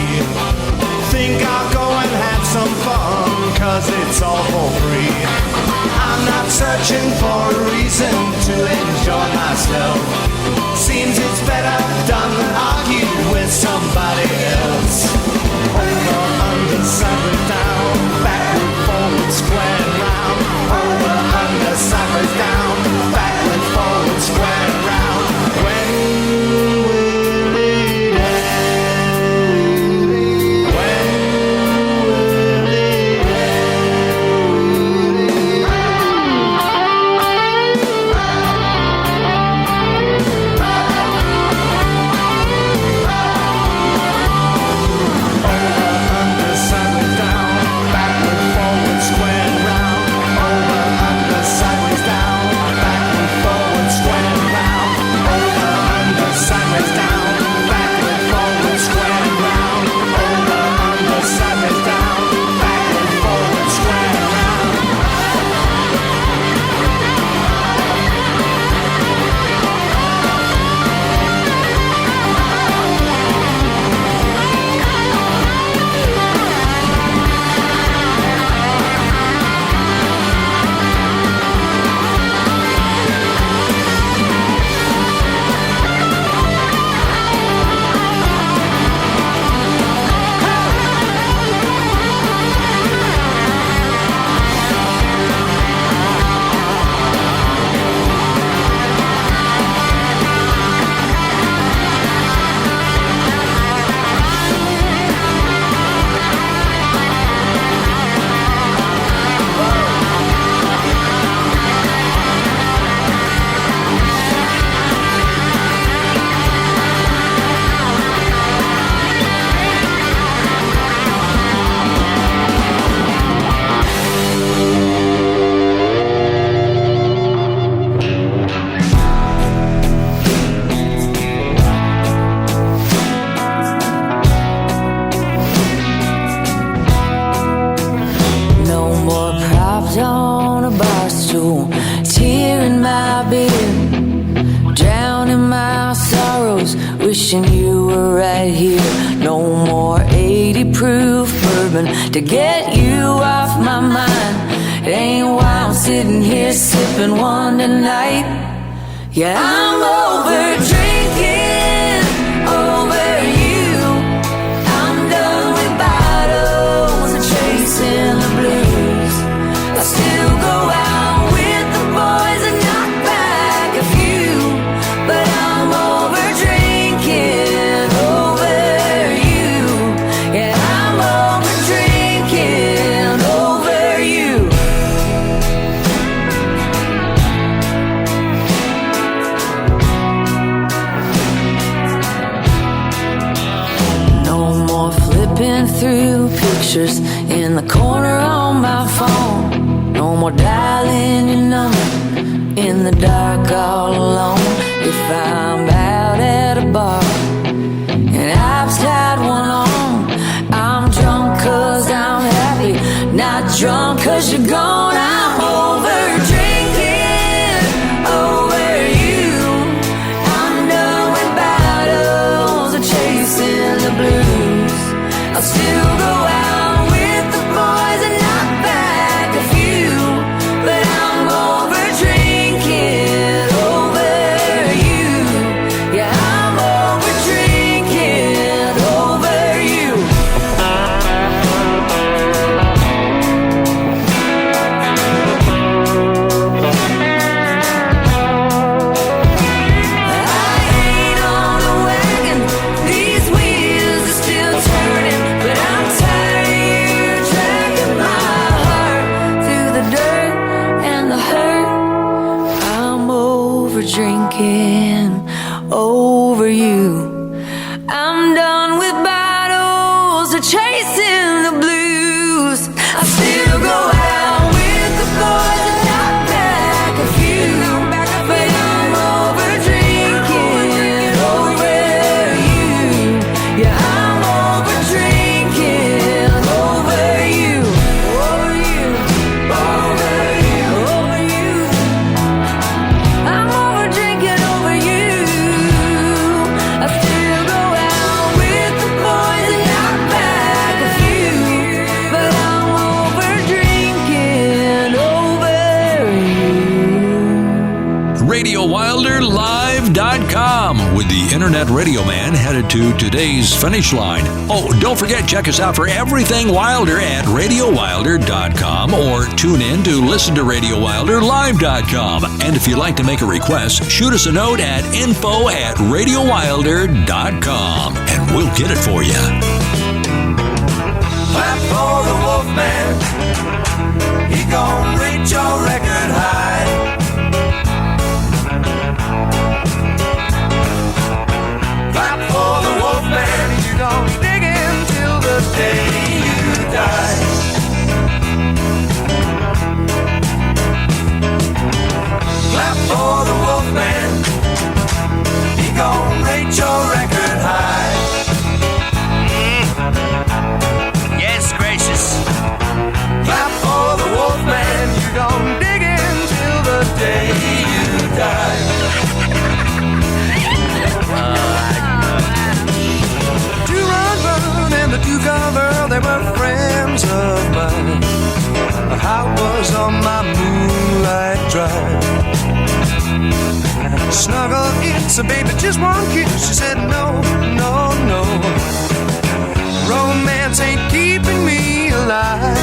Think I'll go and have some fun, 'cause it's all for free. I'm not searching for a reason to enjoy myself. Seems it's better done than argue with somebody else. Over, under, sideways, down, backward, forward, square and round. Over, under, sideways, down, backward, forward, square and round. When will it end? When will it under, sideways, down, backward, forward, square and round. Over, under, sideways, down, backward, forward, square and round. Over, under, sideways, down, backward, forward, square and round. Over, under, sideways, down, backward, forward, square and round.
No more props on a bar stool, tearing my beer, drowning my sorrows, wishing you were right here. No more 80 proof bourbon to get you off my mind. It ain't why I'm sitting here sipping one tonight. Yeah, I'm over drinking, over you. I'm done with bottles and chasing the blues. I still go out with the boys and knock back a few, but I'm over drinking, over you. Yeah, I'm over drinking, over you. No more flipping through pictures in the corner on my phone. No more dialing your number in the dark all alone. If I'm out at a bar and I've tied one on, I'm drunk 'cause I'm happy, not you. I'm done with battles or chasing the blues. I still go out with the boys and knock back a few. But I'm over drinking over you. Yeah, I'm over drinking over you. Over you. Over you. Over you. I'm over drinking over you. I still go out with the boys and knock back a few. But I'm over drinking over you.
RadioWilderLive.com with the Internet Radio Man headed to today's finish line. Oh, don't forget, check us out for everything Wilder at RadioWilder.com or tune in to listen to RadioWilderLive.com. And if you'd like to make a request, shoot us a note at info@RadioWilder.com and we'll get it for you.
Clap for the Wolfman. He gon' reach your record high. Clap for the Wolfman. You gon' dig him till the day you die. Clap for the Wolfman. He gon' reach your record high. Yes, gracious. Clap for the Wolfman. You gon' dig in till the day you die. Two Run and the Two-Gun Girl, they were friends of mine. I was on my moonlight drive. Snuggle in, so baby, just one kiss. She said no, no, no. Romance ain't keeping me alive.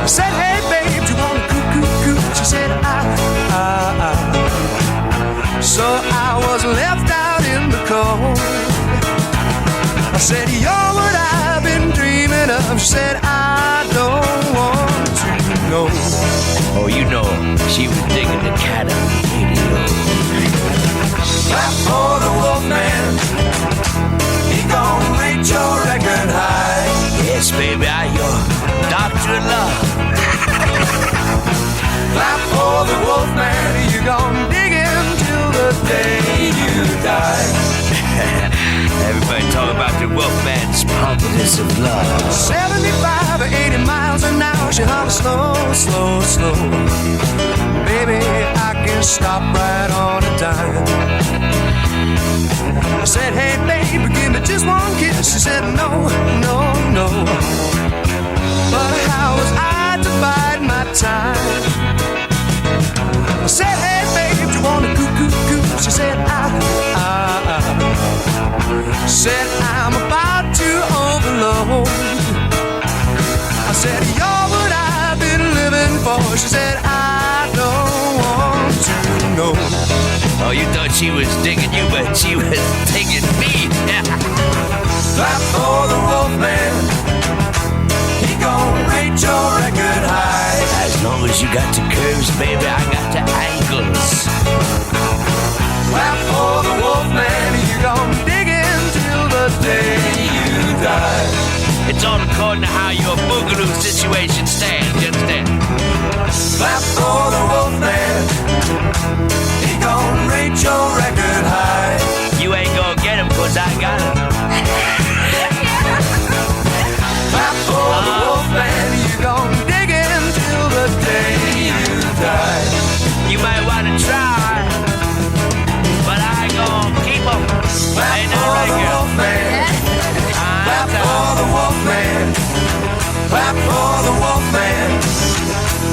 I said, hey babe, do you want to coo-coo-coo? She said, I. So I was left out in the cold. I said, you're what I've been dreaming of. She said, I don't want to know.
Oh, you know, she was digging the cat on the radio.
Clap for the Wolfman. He gon' reach your record high.
Yes, baby, I'm your doctor in love.
Clap for the Wolfman. You gon' dig him till the day you die.
Everybody talk about the Wolfman's pompous of love.
75 or 80 miles an hour. She hollers slow, slow, slow. Baby, I can stop right on a dime. I said, hey baby, give me just one kiss. She said, no, no, no. But how was I to bide my time? I said, hey babe, do you want to coo-coo-coo? She said, said, I'm about to overload. I said, you're what I've been living for. She said, I don't want to know.
Oh, you thought she was digging you, but she was digging me.
Clap for the Wolfman. He gon' reach your record high.
As long as you got the curves, baby, I got the ankles.
Clap for the Wolfman. You gon' dig in till the day you die.
It's all according to how your boogaloo situation stands, you understand?
Clap for the Wolfman. He gon' reach your record high.
You ain't gonna get him, cause I got him.
Clap for the Wolfman. You gon' dig in till the day you die.
You might wanna try, but I ain't gonna keep him.
Clap for the Wolfman. Clap for the Wolfman. Clap for the Wolfman.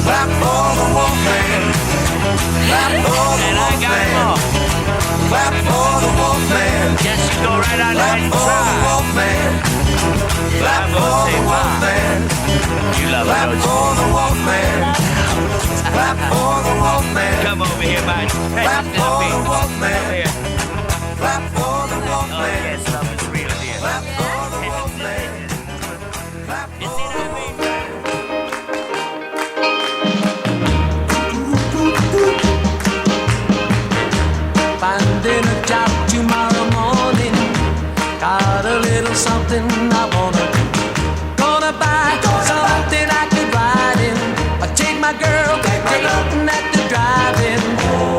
Clap for the Wolfman. Clap for the Wolfman. Clap for the Wolfman.
Yes, you go right on
Clap
ahead and
for the
try.
Wolfman. Clap for the Wolfman.
You love
Clap
it, don't
for the Wolfman. Clap for the Wolfman.
Come over here, man.
Clap for the Wolfman.
Over here.
Clap for the
Oh,
Wolfman.
yes, love is real, dear.
Clap for the Wolfman. Clap
You see what I mean?
Finding a job little something I gonna buy something I could ride in. I take my girl, dating at the drive-in.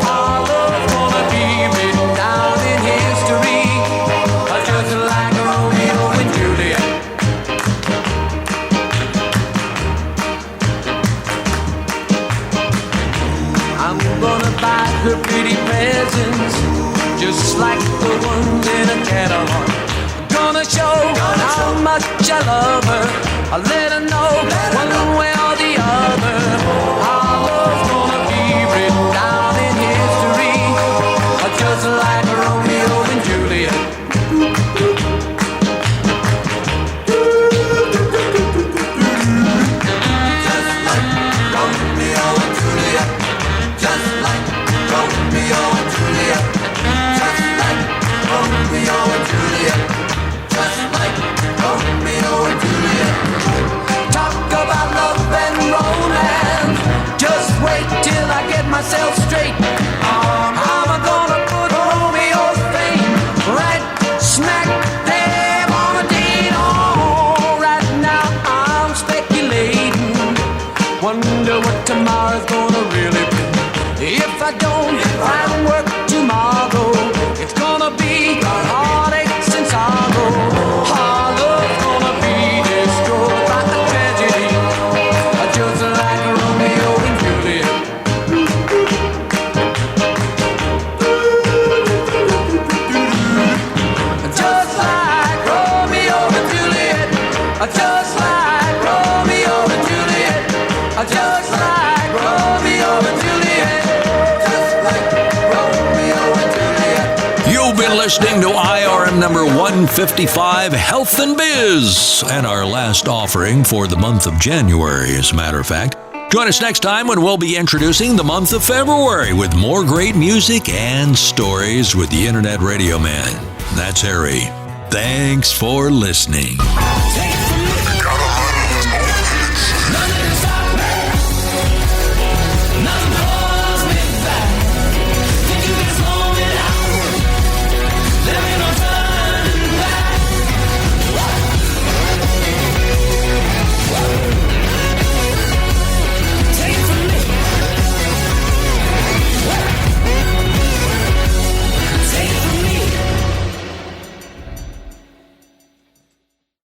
Our love's gonna be written down in history, just like Romeo and Juliet. I'm gonna buy her pretty presents, just like the ones in a catalog. Gonna show how much I love her. I'll let her know one way or the other. Our love's gonna be written down in history, just like Romeo and Juliet. Just like Romeo and Juliet. Just like Romeo and Juliet. Just like Romeo and Juliet. Just like Romeo and Juliet. Talk about love and romance. Just wait till I get myself straight. I'm gonna put Romeo's fame right smack there on a date. Oh, right now I'm speculating. Wonder what tomorrow's gonna really bring. If I don't find work tomorrow, it's gonna be heartaches and sorrow. Our love's gonna be destroyed by a tragedy, just like Romeo and Juliet. Just like Romeo and Juliet. Just like Romeo and Juliet. Just like Romeo and Juliet. Just like Romeo and Juliet.
You've been listening to IRM number 155, Health and Biz, and our last offering for the month of January, as a matter of fact. Join us next time when we'll be introducing the month of February with more great music and stories with the Internet Radio Man. That's Harry. Thanks for listening.